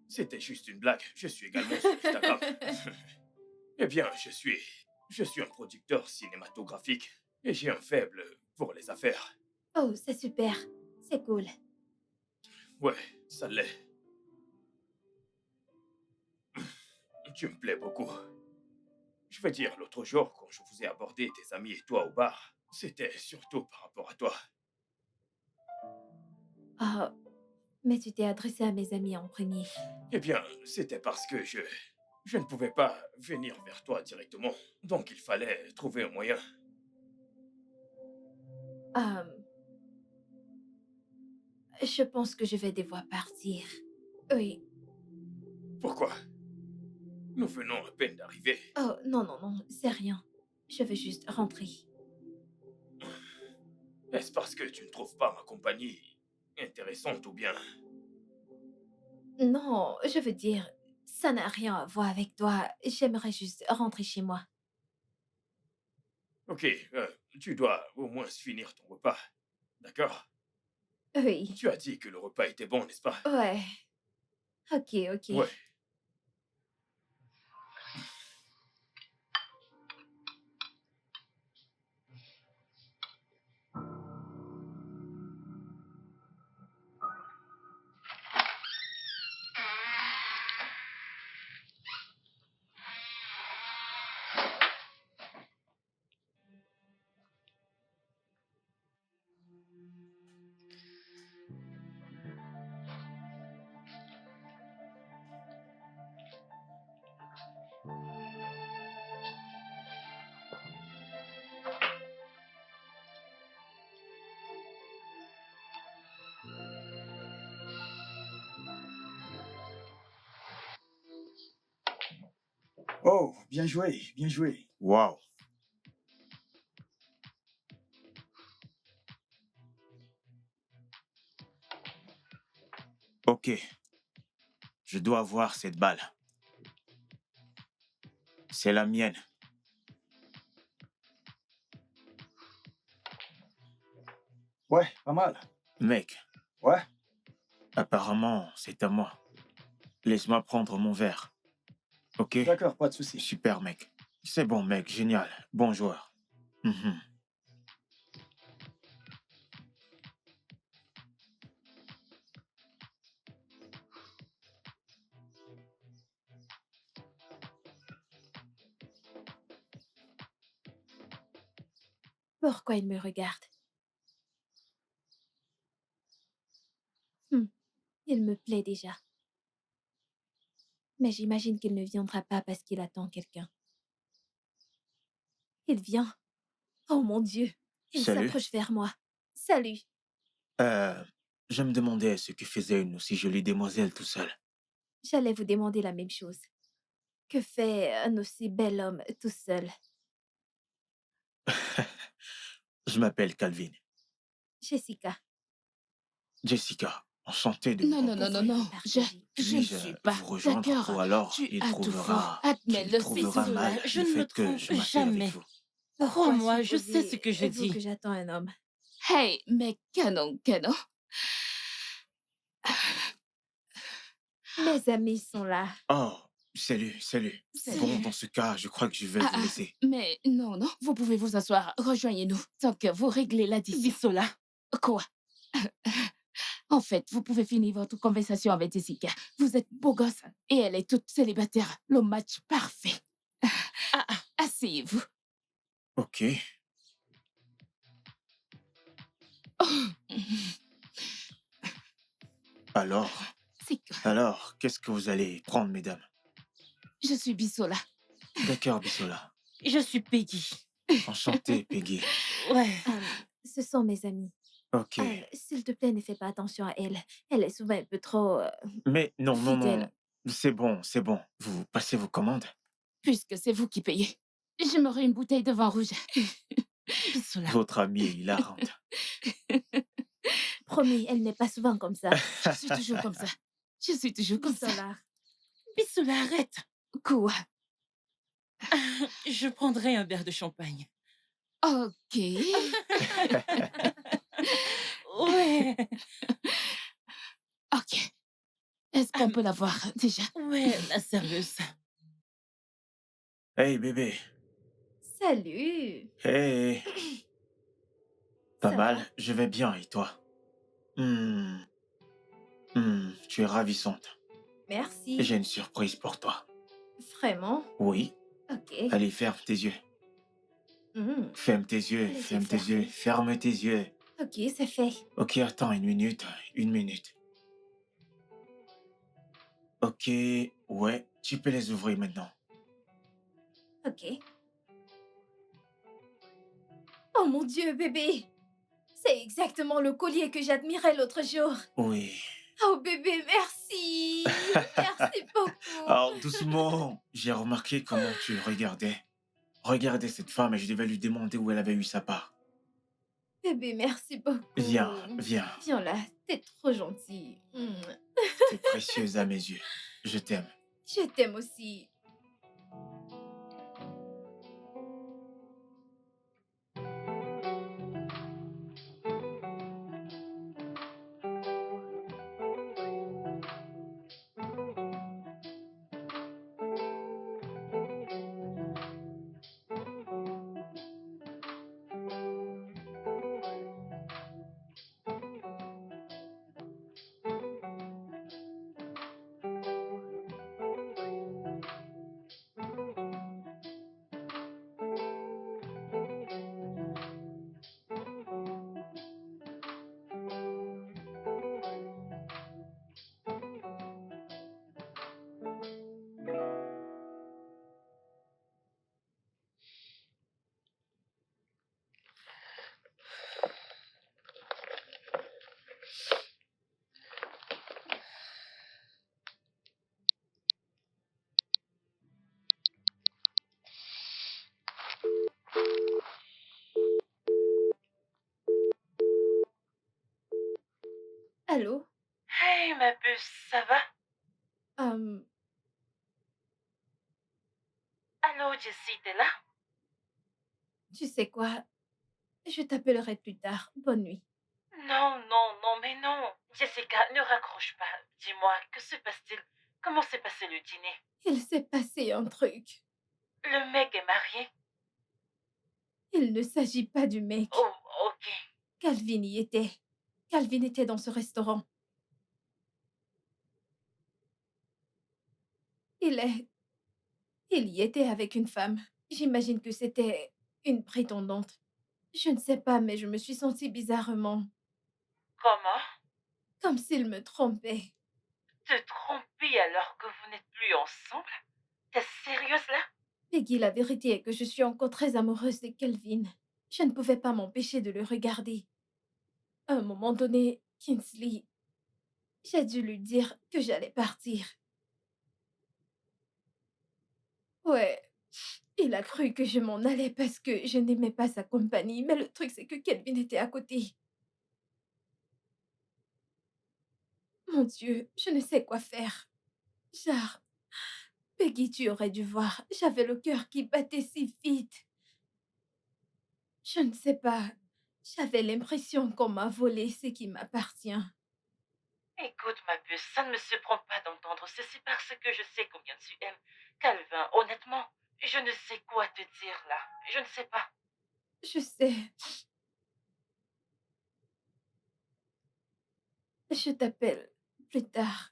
C'était juste une blague. Je suis également sur Instagram. Eh bien, je suis un producteur cinématographique et j'ai un faible pour les affaires. Oh, c'est super. C'est cool. Ouais, ça l'est. Tu me plais beaucoup. Je veux dire, l'autre jour, quand je vous ai abordé, tes amis et toi au bar, c'était surtout par rapport à toi. Ah, mais tu t'es adressé à mes amis en premier. Eh bien, c'était parce que je ne pouvais pas venir vers toi directement. Donc il fallait trouver un moyen. Je pense que je vais devoir partir. Oui. Pourquoi? Nous venons à peine d'arriver. Oh, non, non, non, c'est rien. Je veux juste rentrer. Est-ce parce que tu ne trouves pas ma compagnie intéressante ou bien... Non, je veux dire, ça n'a rien à voir avec toi. J'aimerais juste rentrer chez moi. Ok, tu dois au moins finir ton repas. D'accord? Oui. Tu as dit que le repas était bon, n'est-ce pas? Ouais. Ok, ok. Ouais. Oh, bien joué, bien joué. Waouh. Ok, je dois avoir cette balle. C'est la mienne. Ouais, pas mal. Mec, Ouais, apparemment, c'est à moi. Laisse-moi prendre mon verre. Ok? d'accord, pas de souci. Super, mec. C'est bon, mec, génial. Bon joueur. Mhm. Pourquoi il me regarde? Hmm, il me plaît déjà. Mais j'imagine qu'il ne viendra pas parce qu'il attend quelqu'un. Il vient. Oh mon Dieu. Il Salut. s'approche vers moi. Salut. Euh, je me demandais ce que faisait une aussi jolie demoiselle tout seul. J'allais vous demander la même chose. Que fait un aussi bel homme tout seul? Je m'appelle Calvin. Jessica. Jessica, enchanté de vous Non, non, non, non, rencontrer. non. Je ne Puis-je suis pas vous rejoindre d'accord. ou alors Tu il as tout faux. trouvera Admets-le, trouvera c'est mal Bisola, je le ne me fait que trompe je m'appelle avec jamais. vous. Pourquoi Crois-moi, je sais ce que je supposez-vous dis. que j'attends un homme? Hey, mais canon, canon. Mes amis sont là. Oh, salut, salut. Salut. Bon, dans ce cas, je crois que je vais vous laisser. Mais non, non, vous pouvez vous asseoir. Rejoignez-nous tant que vous réglez l'addition. Bisola, Quoi? En fait, vous pouvez finir votre conversation avec Jessica. Vous êtes beau gosse et elle est toute célibataire. Le match parfait. Asseyez-vous. Ok. Alors, C'est quoi? alors, qu'est-ce que vous allez prendre, mesdames? Je suis Bisola. D'accord, Bissola. je suis Peggy. Enchanté, Peggy. Ouais. Ce sont mes amis. Ok. S'il te plaît, ne fais pas attention à elle. Elle est souvent un peu trop Mais non, non, non. fidèle. C'est bon, c'est bon. Vous passez vos commandes? Puisque c'est vous qui payez, j'aimerais une bouteille de vin rouge. Bisola. Votre amie est hilarante. Promis, elle n'est pas souvent comme ça. Je suis toujours comme ça. Je suis toujours comme ça. Bisola. Bisola, arrête. Quoi? Je prendrai un verre de champagne. Ok. Ouais. Ok. Est-ce qu'on peut la voir déjà? Ouais, la serveuse. Hey, bébé. Salut. Hey. Pas Ça mal, va? je vais bien, et toi? Tu es ravissante. Merci. J'ai une surprise pour toi. Vraiment? Oui, Ok. allez, ferme tes yeux. Hmm. Ferme tes yeux, Les yeux ferme tes fermés. yeux, ferme tes yeux. Ok, c'est fait. Ok, attends une minute, une minute. Ok, ouais, tu peux les ouvrir maintenant. Ok. Oh mon Dieu, bébé. C'est exactement le collier que j'admirais l'autre jour. Oui. Oh bébé, merci. Merci beaucoup. Alors, doucement, j'ai remarqué comment tu regardais. Regardez cette femme et je devais lui demander où elle avait eu sa part. Bébé, merci beaucoup. Viens, viens. Viens là, t'es trop gentil. T'es précieuse à mes yeux. Je t'aime. Je t'aime aussi. Allô? Hey, ma puce, ça va? Euh, Allô, Jessie, t'es là? Tu sais quoi? Je t'appellerai plus tard. Bonne nuit. Non, non, non, mais non. Jessica, ne raccroche pas. Dis-moi, que se passe-t-il? Comment s'est passé le dîner? Il s'est passé un truc. Le mec est marié? Il ne s'agit pas du mec. Oh, ok. Calvin y était. Calvin était dans ce restaurant. Il est... Il y était avec une femme. J'imagine que c'était une prétendante. Je ne sais pas, mais je me suis sentie bizarrement, Comment? comme s'il me trompait. Te tromper alors que vous n'êtes plus ensemble? T'es sérieuse là? Peggy, la vérité est que je suis encore très amoureuse de Kelvin. Je ne pouvais pas m'empêcher de le regarder. À un moment donné, Kingsley, j'ai dû lui dire que j'allais partir. Ouais, il a cru que je m'en allais parce que je n'aimais pas sa compagnie, mais le truc c'est que Kelvin était à côté. Mon Dieu, je ne sais quoi faire. Genre, Peggy, tu aurais dû voir, j'avais le cœur qui battait si vite. Je ne sais pas, j'avais l'impression qu'on m'a volé ce qui m'appartient. Écoute, ma puce, ça ne me surprend pas d'entendre ceci parce que je sais combien tu aimes. Calvin, honnêtement, je ne sais quoi te dire là. Je ne sais pas. Je sais, je t'appelle plus tard.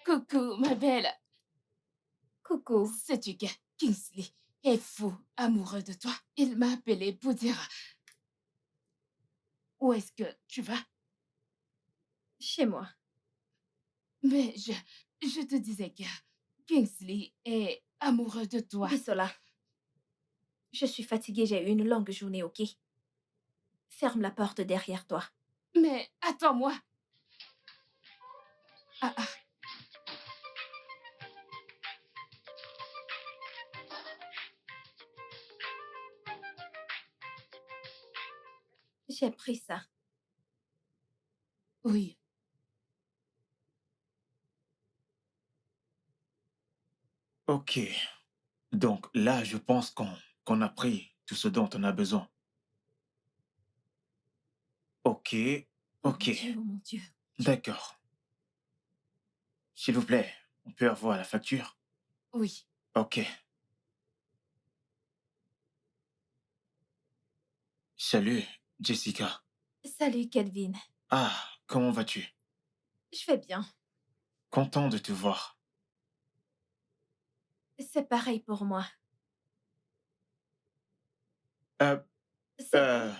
Coucou, ma belle. Coucou, Sais-tu que Kingsley est fou, amoureux de toi? Il m'a appelé pour dire où est-ce que tu vas? chez moi. Mais je te disais que Kingsley est amoureux de toi. Bisola, je suis fatiguée, j'ai eu une longue journée, ok? Ferme la porte derrière toi. Mais attends-moi. Ah, ah. J'ai pris ça. Oui. Ok. Donc là, je pense qu'on a pris tout ce dont on a besoin. Ok. Oh Ok. mon Dieu, oh mon Dieu. D'accord. S'il vous plaît, on peut avoir la facture? Oui. Ok. Salut, Jessica. Salut, Kelvin. Ah, comment vas-tu? Je vais bien. Content de te voir. C'est pareil pour moi. Euh, C'est euh, bon?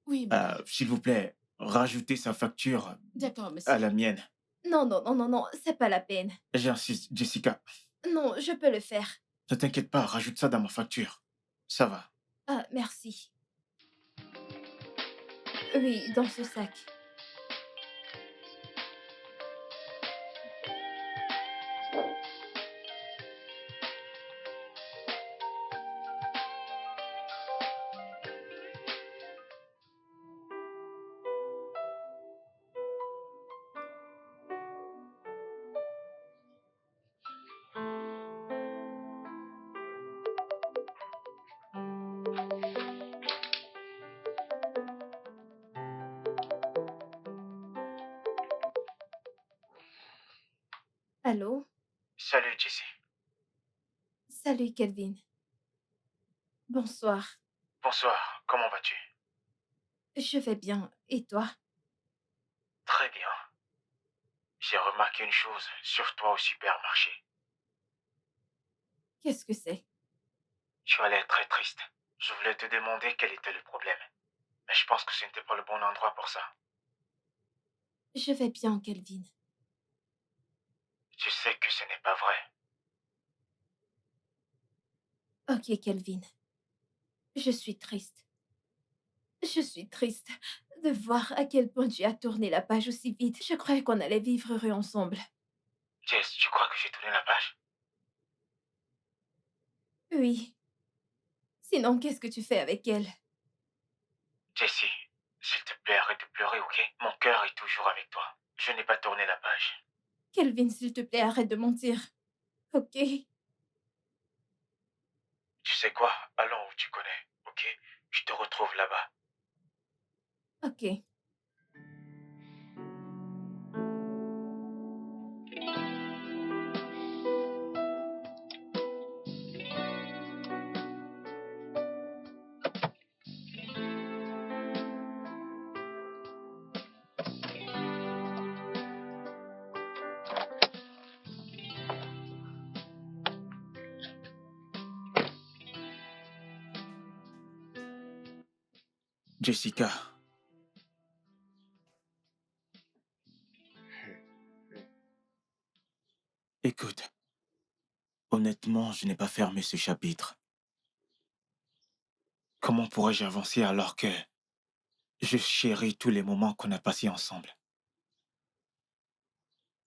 Oui, madame. S'il vous plaît, rajoutez sa facture D'accord, monsieur. à la mienne. Non, non, non, non, non, c'est pas la peine. J'insiste, Jessica. Non, je peux le faire. Ne t'inquiète pas, rajoute ça dans ma facture. Ça va. Ah, merci. Oui, dans ce sac. Allô? Salut, Jessie. Salut, Kelvin. Bonsoir. Bonsoir, comment vas-tu? Je vais bien. Et toi? Très bien. J'ai remarqué une chose sur toi au supermarché. Qu'est-ce que c'est? Tu as l'air très triste. Je voulais te demander quel était le problème. Mais je pense que ce n'était pas le bon endroit pour ça. Je vais bien, Kelvin. Je sais que ce n'est pas vrai. Ok, Kelvin. Je suis triste. Je suis triste de voir à quel point tu as tourné la page aussi vite. Je croyais qu'on allait vivre heureux ensemble. Jess, tu crois que j'ai tourné la page? Oui. Sinon, qu'est-ce que tu fais avec elle? Jessie, s'il te plaît, arrête de pleurer, ok? Mon cœur est toujours avec toi. Je n'ai pas tourné la page. Kelvin, s'il te plaît, arrête de mentir. Ok? Tu sais quoi? Allons où tu connais, ok? Je te retrouve là-bas. Ok. Jessica. Écoute, honnêtement, je n'ai pas fermé ce chapitre. Comment pourrais-je avancer alors que je chéris tous les moments qu'on a passés ensemble?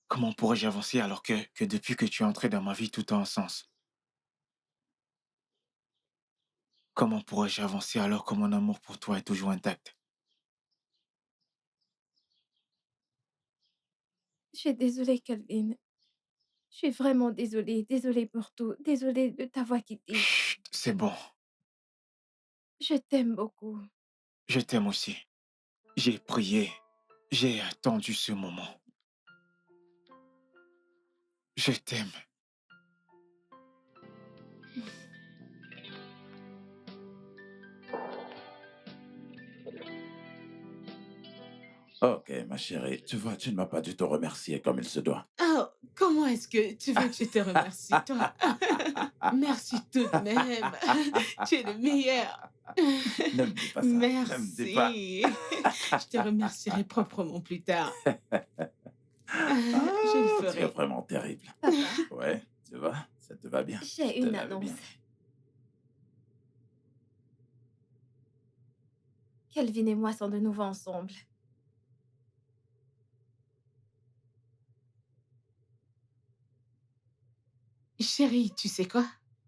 Comment pourrais-je avancer alors que depuis que tu es entré dans ma vie, tout a un sens? Comment pourrais-je avancer alors que mon amour pour toi est toujours intact? Je suis désolée, Kelvin. Je suis vraiment désolée. Désolée pour tout. Désolée de t'avoir quitté. Chut, c'est bon. Je t'aime beaucoup. Je t'aime aussi. J'ai prié. J'ai attendu ce moment. Je t'aime. Ok, ma chérie, tu vois, tu ne m'as pas du tout remercié comme il se doit. Oh, comment est-ce que tu veux que je te remercie, toi? Merci tout de même. Tu es le meilleur. Ne me dis pas ça. Ne me dis pas. Merci. Je te remercierai proprement plus tard. Ah, Je le tu es ferai. vraiment terrible. Papa, Ouais, tu vois, ça te va bien. j'ai Ça te une va annonce. bien. Kelvin et moi sont de nouveau ensemble. Chérie, tu sais quoi?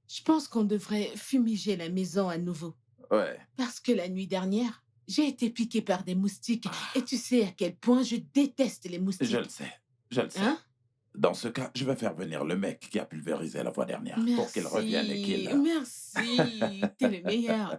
Je pense qu'on devrait fumiger la maison à nouveau. Ouais. Parce que la nuit dernière, j'ai été piquée par des moustiques. Et tu sais à quel point je déteste les moustiques. Je le sais. Je le sais. Hein? Dans ce cas, je vais faire venir le mec qui a pulvérisé la fois dernière pour qu'il revienne et qu'il... Merci. T'es le meilleur.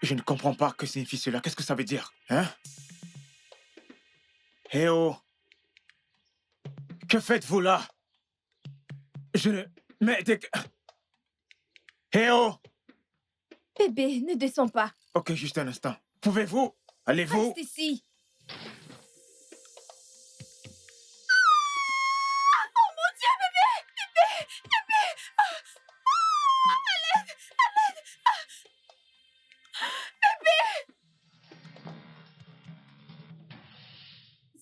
Je ne comprends pas que signifie cela. Qu'est-ce que ça veut dire? Hein? Eh oh! Que faites-vous là? Je ne... Mais... Eh oh! Bébé, ne descends pas. Ok, juste un instant. Pouvez-vous? Allez-vous? Reste ici. Oh mon Dieu, bébé! Bébé! Bébé! À l'aide! À l'aide! Bébé!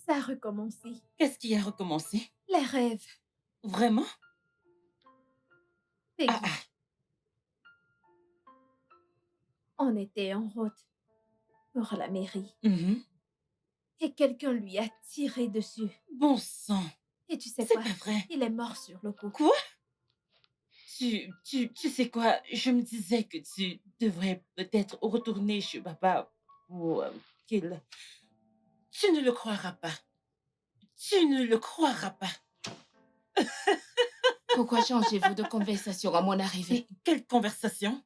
Ça a recommencé. Qu'est-ce qui a recommencé? Les rêves. Vraiment? Peggy. Ah, ah. On était en route pour la mairie Mhm. et quelqu'un lui a tiré dessus. Bon sang. Et tu sais C'est quoi? pas vrai. Il est mort sur le coup. Quoi? Tu sais quoi? Je me disais que tu devrais peut-être retourner chez papa pour qu'il... Tu ne le croiras pas. Tu ne le croiras pas. Pourquoi changez-vous de conversation à mon arrivée? Mais quelle conversation?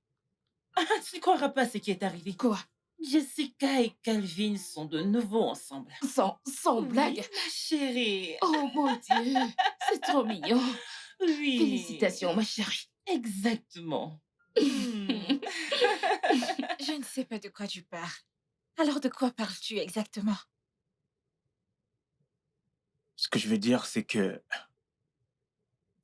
Ah, tu ne croiras pas ce qui est arrivé. Quoi? Jessica et Calvin sont de nouveau ensemble. Sans Oui, blague? ma chérie. Oh mon Dieu, c'est trop mignon. Oui. Félicitations, ma chérie. Exactement. Hmm. Je ne sais pas de quoi tu parles. Alors de quoi parles-tu exactement? Ce que je veux dire, c'est que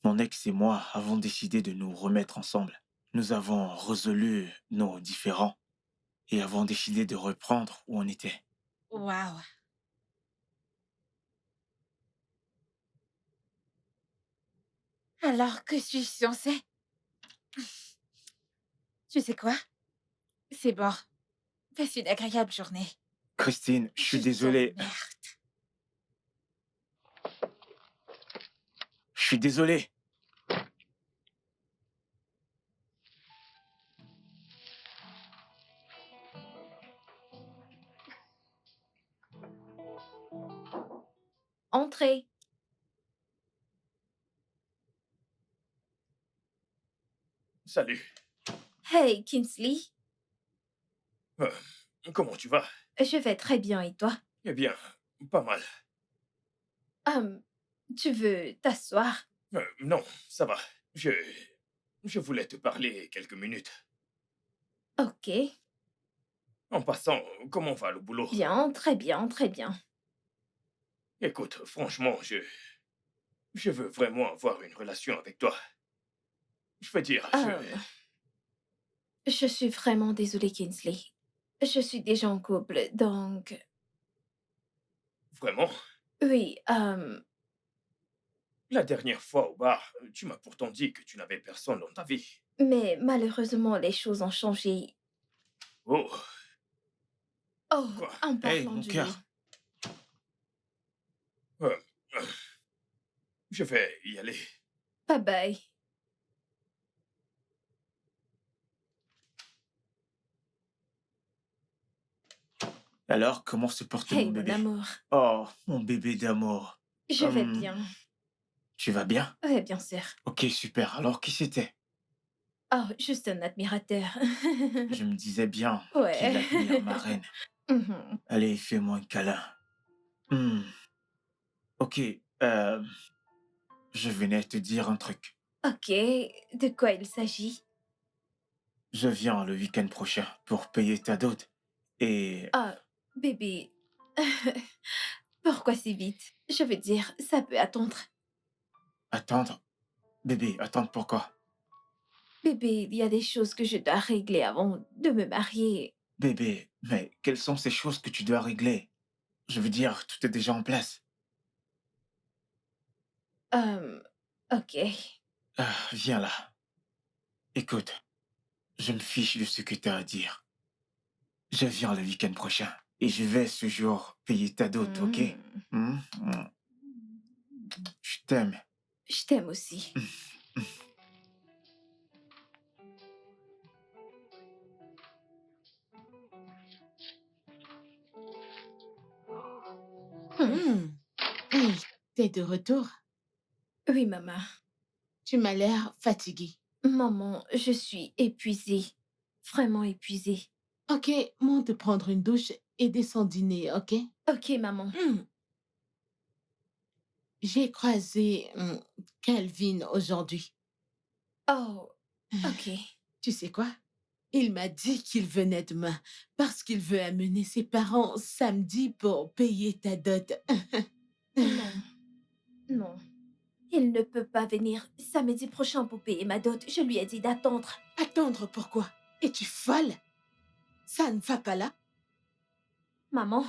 mon ex et moi avons décidé de nous remettre ensemble. Nous avons résolu nos différends et avons décidé de reprendre où on était. Waouh. Alors que suis-je censée? Tu sais quoi? C'est bon. Passe une agréable journée. Christine, je suis Je désolé. t'emmerde. Je suis désolé. Entrez. Salut. Hey, Kingsley. Euh, comment tu vas? Je vais très bien et toi? Eh bien, pas mal. Hum, tu veux t'asseoir? Non, ça va. Je voulais te parler quelques minutes. Ok. En passant, comment va le boulot? Bien, très bien, très bien. Écoute, franchement, je veux vraiment avoir une relation avec toi. Je veux dire, Je suis vraiment désolée, Kingsley. Je suis déjà en couple, donc... Vraiment? Oui, La dernière fois au bar, tu m'as pourtant dit que tu n'avais personne dans ta vie. mais malheureusement, les choses ont changé. Oh, Oh, quoi? en Hey, parlant mon du cœur. lit. Euh, euh, je vais y aller. Bye bye. Alors, comment se porte Hey, mon mon bébé? amour. Oh, mon bébé d'amour. Je vais Hum, bien. Tu vas bien? Oui, bien sûr. Ok, super. Alors, qui c'était? Oh, juste un admirateur. Je me disais bien qu'il Ouais. admire ma reine. Mhm. Allez, fais-moi un câlin. Hmm. Ok, je venais te dire un truc. Ok, de quoi il s'agit? Je viens le week-end prochain pour payer ta dot. Et Ah, bébé. Pourquoi si vite? Je veux dire, ça peut attendre. attendre. Bébé, attendre pourquoi? Bébé, il y a des choses que je dois régler avant de me marier. Bébé, mais quelles sont ces choses que tu dois régler? Je veux dire, tout est déjà en place. Euh, ok. Ah, viens là. Écoute, je me fiche de ce que tu as à dire. Je viens le week-end prochain et je vais ce jour payer ta dot, ok? Hmm. Hmm, hmm. Je t'aime. Je t'aime aussi. Hmm. Hey, t'es de retour? Oui, maman. Tu m'as l'air fatiguée. Maman, je suis épuisée. Vraiment épuisée. Ok, monte prendre une douche et descends dîner, ok? Ok, maman. J'ai croisé Calvin aujourd'hui. Oh, ok. Tu sais quoi? Il m'a dit qu'il venait demain parce qu'il veut amener ses parents samedi pour payer ta dot. Non, non. Il ne peut pas venir samedi prochain pour payer ma dot. Je lui ai dit d'attendre. Attendre pourquoi? Es-tu folle? Ça ne va pas là? Maman,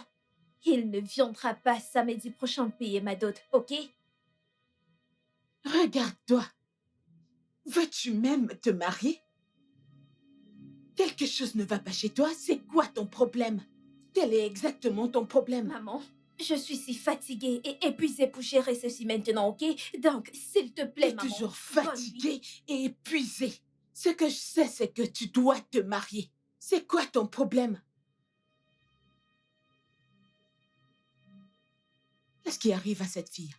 il ne viendra pas samedi prochain payer ma dot, ok? Regarde-toi. Veux-tu même te marier? Quelque chose ne va pas chez toi? C'est quoi ton problème? Quel est exactement ton problème? Maman, je suis si fatiguée et épuisée pour gérer ceci maintenant, ok? Donc, s'il te plaît, T'es maman. toujours bonne nuit. fatiguée et épuisée. Ce que je sais, c'est que tu dois te marier. C'est quoi ton problème? Qu'est-ce qui arrive à cette fille?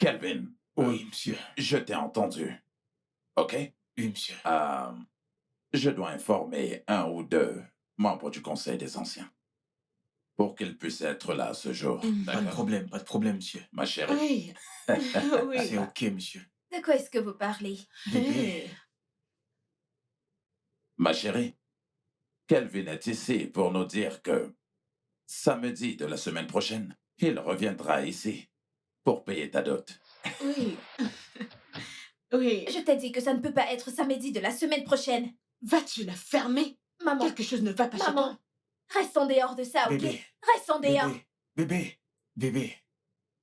Kelvin, Oui, monsieur. je t'ai entendu. OK? Oui, monsieur. Je dois informer un ou deux membres du Conseil des Anciens pour qu'ils puissent être là ce jour. Pas de problème, monsieur. Ma chérie. Oui. Oui. C'est OK, monsieur. De quoi est-ce que vous parlez? Bébé. Ma chérie, Kelvin est ici pour nous dire que samedi de la semaine prochaine, il reviendra ici pour payer ta dot. Oui. Oui. Je t'ai dit que ça ne peut pas être samedi de la semaine prochaine. Vas-tu la fermer? Maman, Quelque chose ne va pas chez maman, toi. reste en dehors de ça, ok? Bébé. Reste en dehors. Bébé.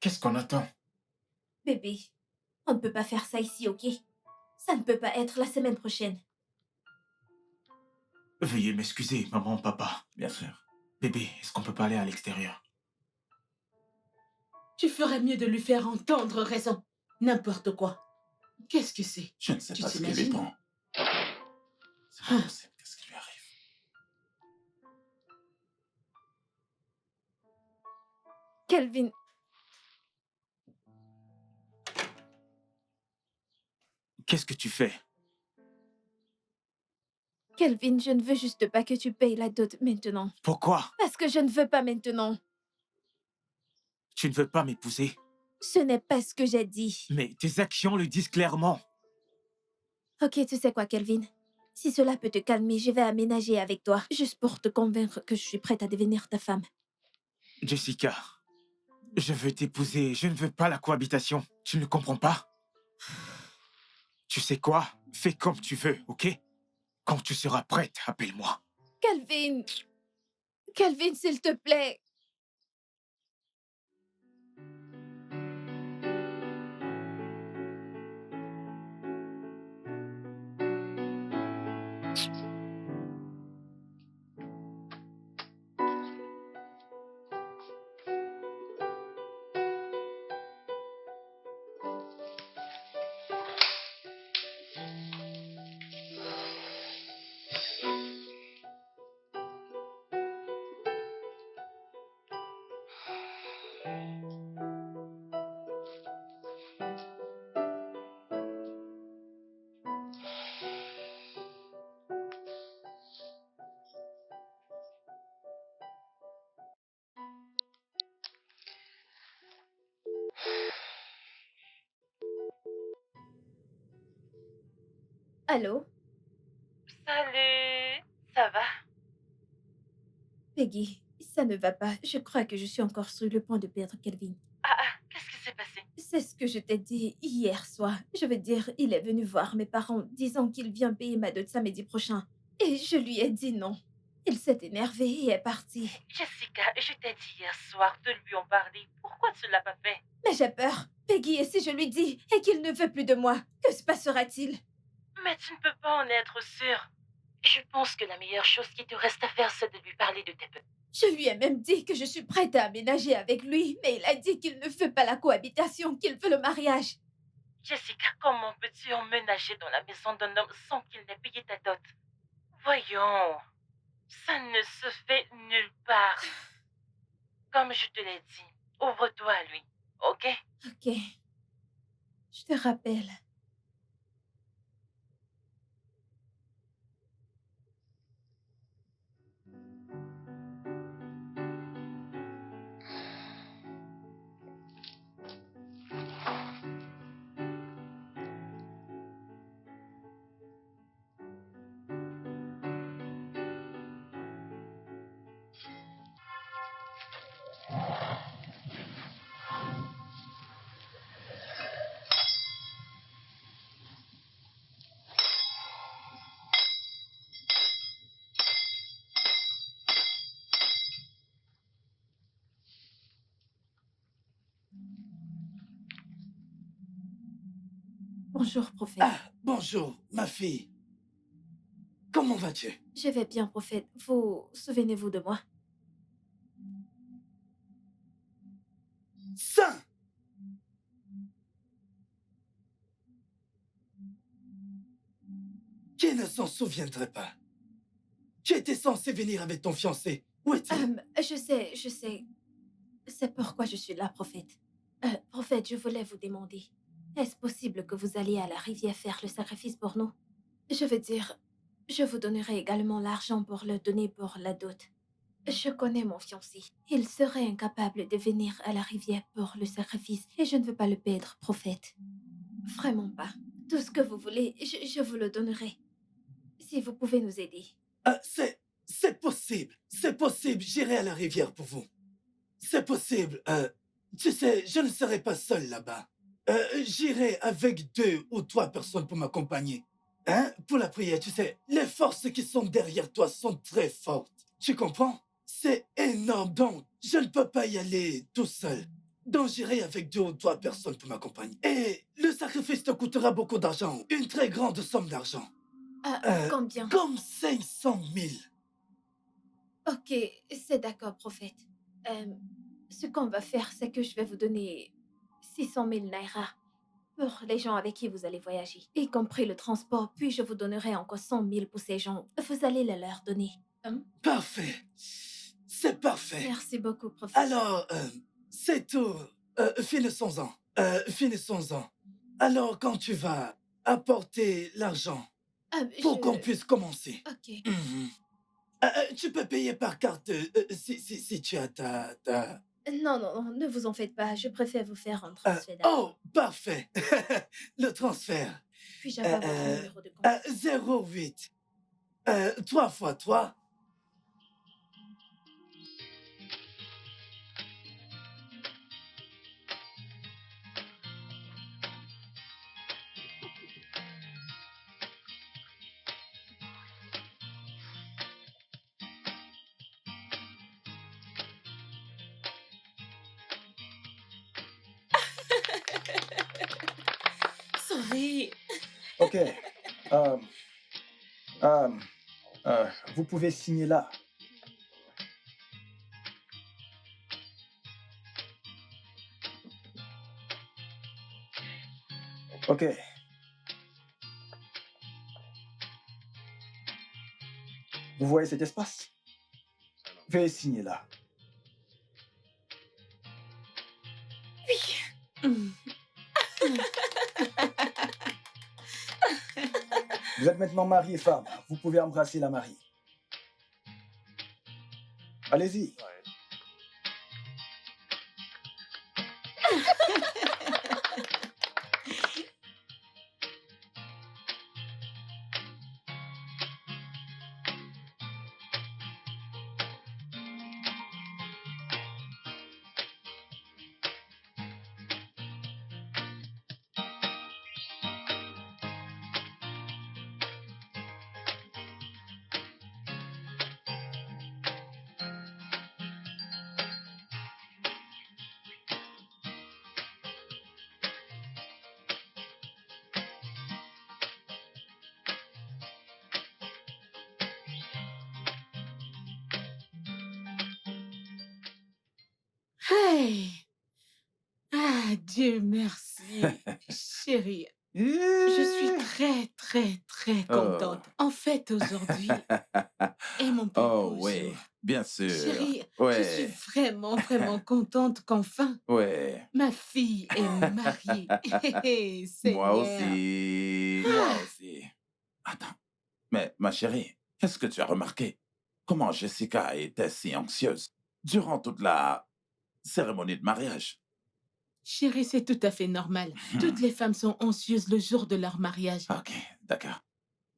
Qu'est-ce qu'on attend? Bébé, on ne peut pas faire ça ici, ok? Ça ne peut pas être la semaine prochaine. Veuillez m'excuser, maman, papa. Bien sûr. Bébé, est-ce qu'on peut pas aller à l'extérieur? Tu ferais mieux de lui faire entendre raison. N'importe quoi. Qu'est-ce que c'est? Je ne sais Tu pas ce qui lui t'imagines? prend. C'est pas possible. Qu'est-ce qui lui arrive? Kelvin, Qu'est-ce que tu fais? Kelvin, je ne veux juste pas que tu payes la dot maintenant. Pourquoi? Parce que je ne veux pas maintenant. Tu ne veux pas m'épouser? Ce n'est pas ce que j'ai dit. Mais tes actions le disent clairement. Ok, tu sais quoi, Kelvin? Si cela peut te calmer, je vais aménager avec toi, juste pour te convaincre que je suis prête à devenir ta femme. Jessica, je veux t'épouser, je ne veux pas la cohabitation. Tu ne comprends pas? Tu sais quoi? Fais comme tu veux, ok? Quand tu seras prête, appelle-moi. Kelvin! Kelvin, s'il te plaît! Allô? Salut, ça va? Peggy, ça ne va pas. Je crois que je suis encore sur le point de perdre Kelvin. Qu'est-ce qui s'est passé? C'est ce que je t'ai dit hier soir. Je veux dire, il est venu voir mes parents disant qu'il vient payer ma dot samedi prochain. Et je lui ai dit non. Il s'est énervé et est parti. Jessica, je t'ai dit hier soir de lui en parler. Pourquoi tu l'as pas fait? Mais j'ai peur. Peggy, et si je lui dis et qu'il ne veut plus de moi, que se passera-t-il? Mais tu ne peux pas en être sûre. Je pense que la meilleure chose qui te reste à faire, c'est de lui parler de tes petits. Je lui ai même dit que je suis prête à aménager avec lui, mais il a dit qu'il ne veut pas la cohabitation, qu'il veut le mariage. Jessica, comment peux-tu emménager dans la maison d'un homme sans qu'il n'ait payé ta dot? Voyons, ça ne se fait nulle part. Comme je te l'ai dit, ouvre-toi à lui, ok? Ok. Je te rappelle. Bonjour, prophète. Bonjour, ma fille. Comment vas-tu? Je vais bien, prophète. Vous souvenez-vous de moi? Saint! Qui ne s'en soutiendrait pas? Tu étais censé venir avec ton fiancé. Où est-il? Je sais. C'est pourquoi je suis là, prophète. Prophète, je voulais vous demander, est-ce possible que vous alliez à la rivière faire le sacrifice pour nous? Je veux dire, je vous donnerai également l'argent pour le donner pour la dot. Je connais mon fiancé. Il serait incapable de venir à la rivière pour le sacrifice et je ne veux pas le perdre, prophète. Vraiment pas. Tout ce que vous voulez, je vous le donnerai. Si vous pouvez nous aider. C'est possible. C'est possible. J'irai à la rivière pour vous. C'est possible. Tu sais, je ne serai pas seul là-bas. J'irai avec 2 ou 3 personnes pour m'accompagner. Hein? Pour la prière, tu sais, les forces qui sont derrière toi sont très fortes. Tu comprends? C'est énorme, donc je ne peux pas y aller tout seul. Donc j'irai avec 2 ou 3 personnes pour m'accompagner. Et le sacrifice te coûtera beaucoup d'argent. Une très grande somme d'argent. Combien? Comme 500 000. Ok, c'est d'accord, prophète. Ce qu'on va faire, c'est que je vais vous donner 600 000 naira pour les gens avec qui vous allez voyager, y compris le transport, puis je vous donnerai encore 100 000 pour ces gens. Vous allez les leur donner. Parfait. C'est parfait. Merci beaucoup, prophète. Alors, c'est tout. Finissons-en. Finissons-en. Alors, quand tu vas apporter l'argent pour qu'on puisse commencer. Ok. Mhm. Tu peux payer par carte si tu as ta... Non, ne vous en faites pas. Je préfère vous faire un transfert. Oh, parfait. Le transfert. Puis-je avoir votre numéro de compte? 08 3 x 3. Sorry. Ok. Vous pouvez signer là. Ok. Vous voyez cet espace? Veuillez signer là. Vous êtes maintenant mari et femme. Vous pouvez embrasser la mariée. Allez-y. Hey! Ah, Dieu merci, chérie. Je suis très, très, très contente. En fait, aujourd'hui est mon plus Oh, beau oui, jour. bien sûr. Chérie, je suis Ouais, vraiment, vraiment contente qu'enfin ouais. ma fille est mariée. Hé, hé, Moi Seigneur. aussi. Moi aussi. Attends, mais ma chérie, est-ce que tu as remarqué comment Jessica était si anxieuse durant toute la cérémonie de mariage? Chérie, c'est tout à fait normal. Toutes les femmes sont anxieuses le jour de leur mariage. Ok, d'accord.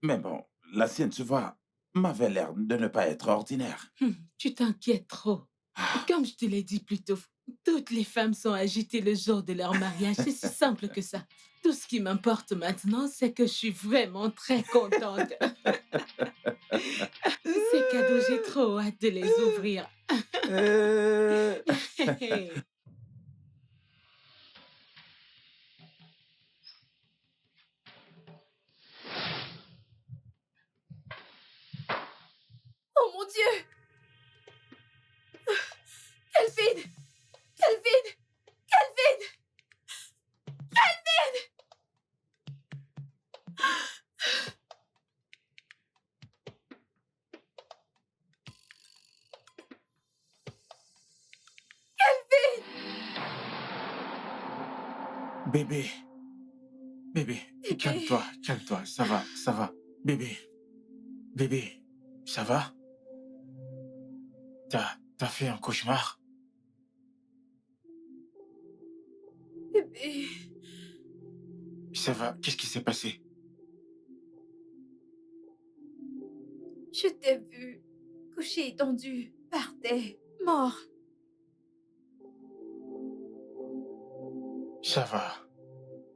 Mais bon, la sienne, tu vois, m'avait l'air de ne pas être ordinaire. Tu t'inquiètes trop. Comme je te l'ai dit plus tôt, toutes les femmes sont agitées le jour de leur mariage. C'est si simple que ça. Tout ce qui m'importe maintenant, c'est que je suis vraiment très contente. Ces cadeaux, j'ai trop hâte de les ouvrir. Oh mon Dieu! Kelvin! Kelvin! Kelvin! Kelvin! Kelvin! Bébé, bébé, Bébé. calme-toi, calme-toi, ça va, ça va. Bébé, bébé, ça va? T'as fait un cauchemar? Bébé. Ça va, qu'est-ce qui s'est passé? Je t'ai vu couché étendu par terre, mort. Ça va.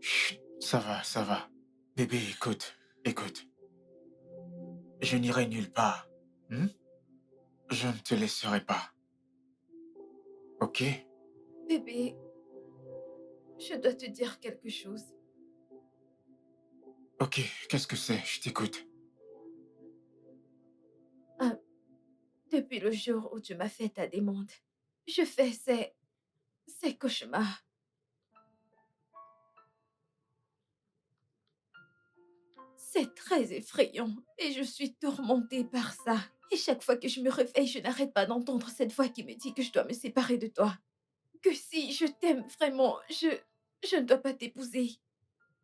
Chut, ça va, ça va. Bébé, écoute, écoute. Je n'irai nulle part. Hmm? Je ne te laisserai pas. Ok? Bébé, je dois te dire quelque chose. Ok, qu'est-ce que c'est? Je t'écoute. Depuis le jour où tu m'as fait ta demande, je fais ces cauchemars. C'est très effrayant et je suis tourmentée par ça. Et chaque fois que je me réveille, je n'arrête pas d'entendre cette voix qui me dit que je dois me séparer de toi. Que si je t'aime vraiment, je ne dois pas t'épouser.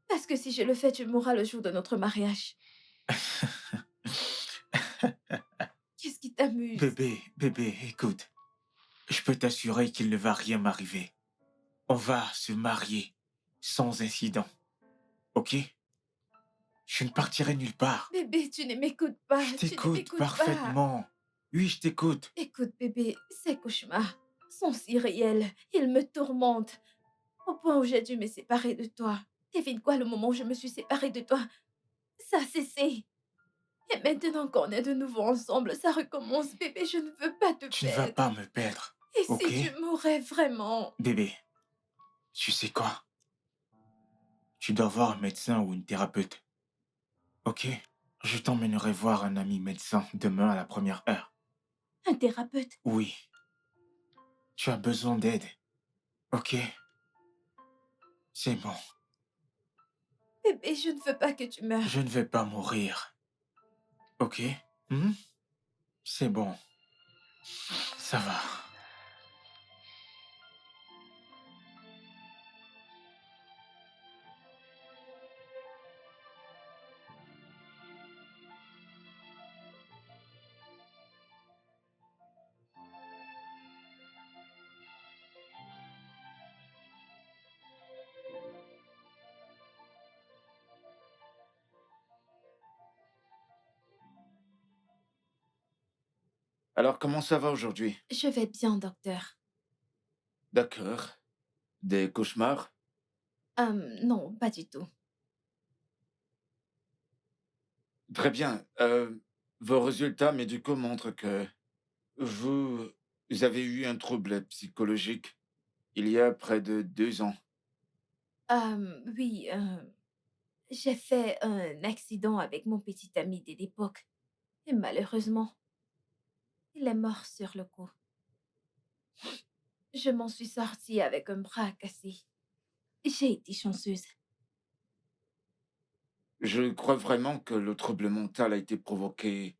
Parce que si je le fais, tu mourras le jour de notre mariage. Qu'est-ce qui t'amuse? Bébé, écoute. Je peux t'assurer qu'il ne va rien m'arriver. On va se marier sans incident. Ok? Je ne partirai nulle part. Bébé, tu ne m'écoutes pas. Je Tu ne t'écoute m'écoutes pas. parfaitement. Oui, je t'écoute. Écoute, bébé, ces cauchemars sont si réels. Ils me tourmentent. Au point où j'ai dû me séparer de toi. Devine quoi, le moment où je me suis séparée de toi, ça a cessé. Et maintenant qu'on est de nouveau ensemble, ça recommence, bébé. Je ne veux pas te Tu ne vas perdre. pas me perdre. Et Ok? si tu mourais vraiment? Bébé, tu sais quoi? Tu dois voir un médecin ou une thérapeute. Ok? Je t'emmènerai voir un ami médecin demain à la première heure. Un thérapeute? Oui. Tu as besoin d'aide. Ok? C'est bon. Bébé, je ne veux pas que tu meurs. Je ne vais pas mourir. Ok? Hmm? C'est bon. Ça va. Alors, comment ça va aujourd'hui? Je vais bien, docteur. D'accord. Des cauchemars? Non, pas du tout. Très bien. Vos résultats médicaux montrent que vous avez eu un trouble psychologique il y a près de 2 ans. Oui, j'ai fait un accident avec mon petit ami de l'époque. Et malheureusement, il est mort sur le coup. Je m'en suis sortie avec un bras cassé. J'ai été chanceuse. Je crois vraiment que le trouble mental a été provoqué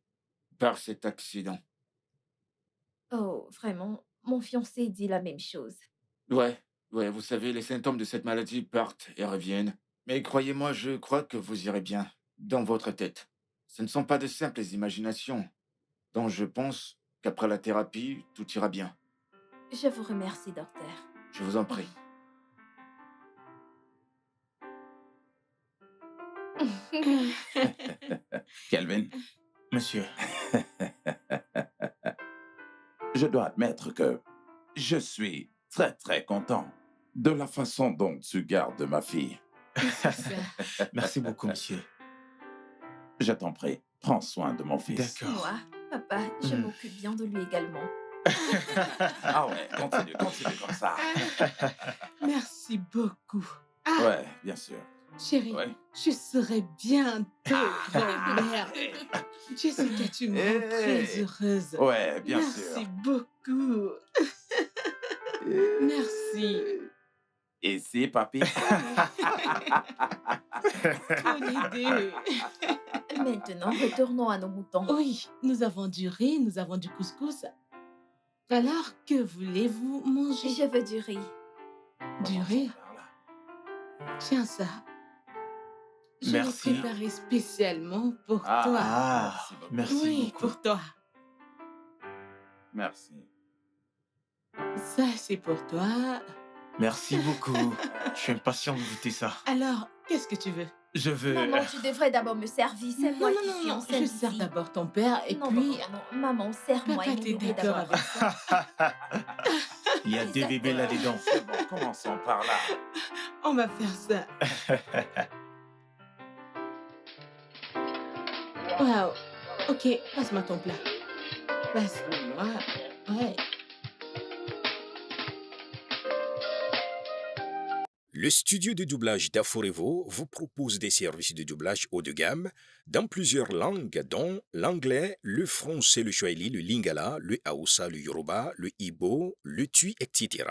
par cet accident. Oh, vraiment, mon fiancé dit la même chose. Ouais, ouais, vous savez, les symptômes de cette maladie partent et reviennent. Mais croyez-moi, je crois que vous irez bien, dans votre tête. Ce ne sont pas de simples imaginations, donc je pense qu'après la thérapie, tout ira bien. Je vous remercie, docteur. Je vous en prie. Kelvin, Monsieur, je dois admettre que je suis très très content de la façon dont tu gardes ma fille. C'est ça. merci beaucoup, monsieur. Je t'en prie, prends soin de mon fils. D'accord. Moi, papa, je Hmm. m'occupe bien de lui également. Ah ouais, continue comme ça. Merci beaucoup. Ah, Ouais, bien sûr. chérie, Ouais. je serai bientôt grand-mère. Jessica, tu me rends très heureuse. Ouais, bien Merci sûr. beaucoup. Merci. Ici, papy. Bonne idée. Maintenant, retournons à nos moutons. Oui, nous avons du riz, nous avons du couscous. Alors, que voulez-vous manger? Je veux du riz. Du riz? Tiens ça. Je l'ai Merci. préparé spécialement pour toi. Ah, merci Oui, beaucoup. pour toi. Merci. Ça, c'est pour toi. Merci beaucoup. Je suis impatient de goûter ça. Alors, qu'est-ce que tu veux? Je veux... Maman, tu devrais d'abord me servir. C'est Non, moi non, qui non, suis non. enceinte Je sers ici. d'abord ton père et Non, puis... non, non, non. Maman, serre-moi Papa, et t'es nourris d'accord d'abord. avec ça? Il y a deux bébés là-dedans. C'est bon, commençons par là. On va faire ça. Waouh. Ok, passe-moi ton plat. Passe-le-moi. Ouais. Le studio de doublage d'Aforevo vous propose des services de doublage haut de gamme dans plusieurs langues, dont l'anglais, le français, le swahili, le lingala, le haoussa, le yoruba, le ibo, le tui, etc.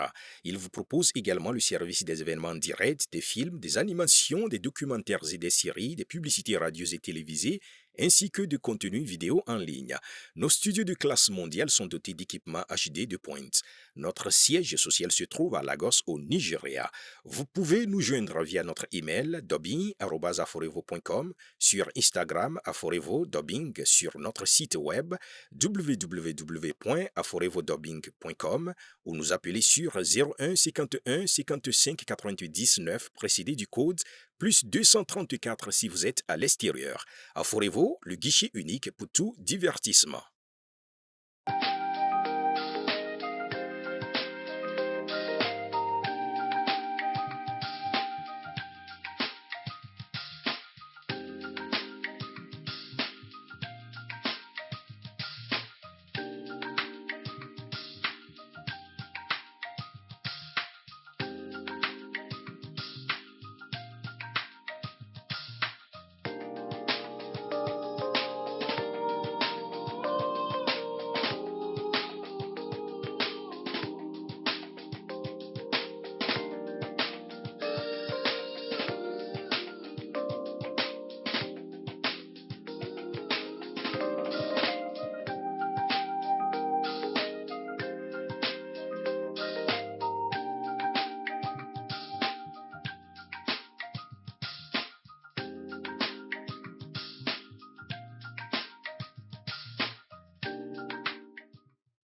Il vous propose également le service des événements directs, des films, des animations, des documentaires et des séries, des publicités radios et télévisées, ainsi que de contenus vidéo en ligne. Nos studios de classe mondiale sont dotés d'équipements HD de pointe. Notre siège social se trouve à Lagos, au Nigeria. Vous pouvez nous joindre via notre email dubbing@aforevo.com, sur Instagram aforevo-dubbing, sur notre site web www.aforevodubbing.com ou nous appeler sur 01 51 55 88 19 précédé du code plus 234 si vous êtes à l'extérieur. Aforevo, le guichet unique pour tout divertissement.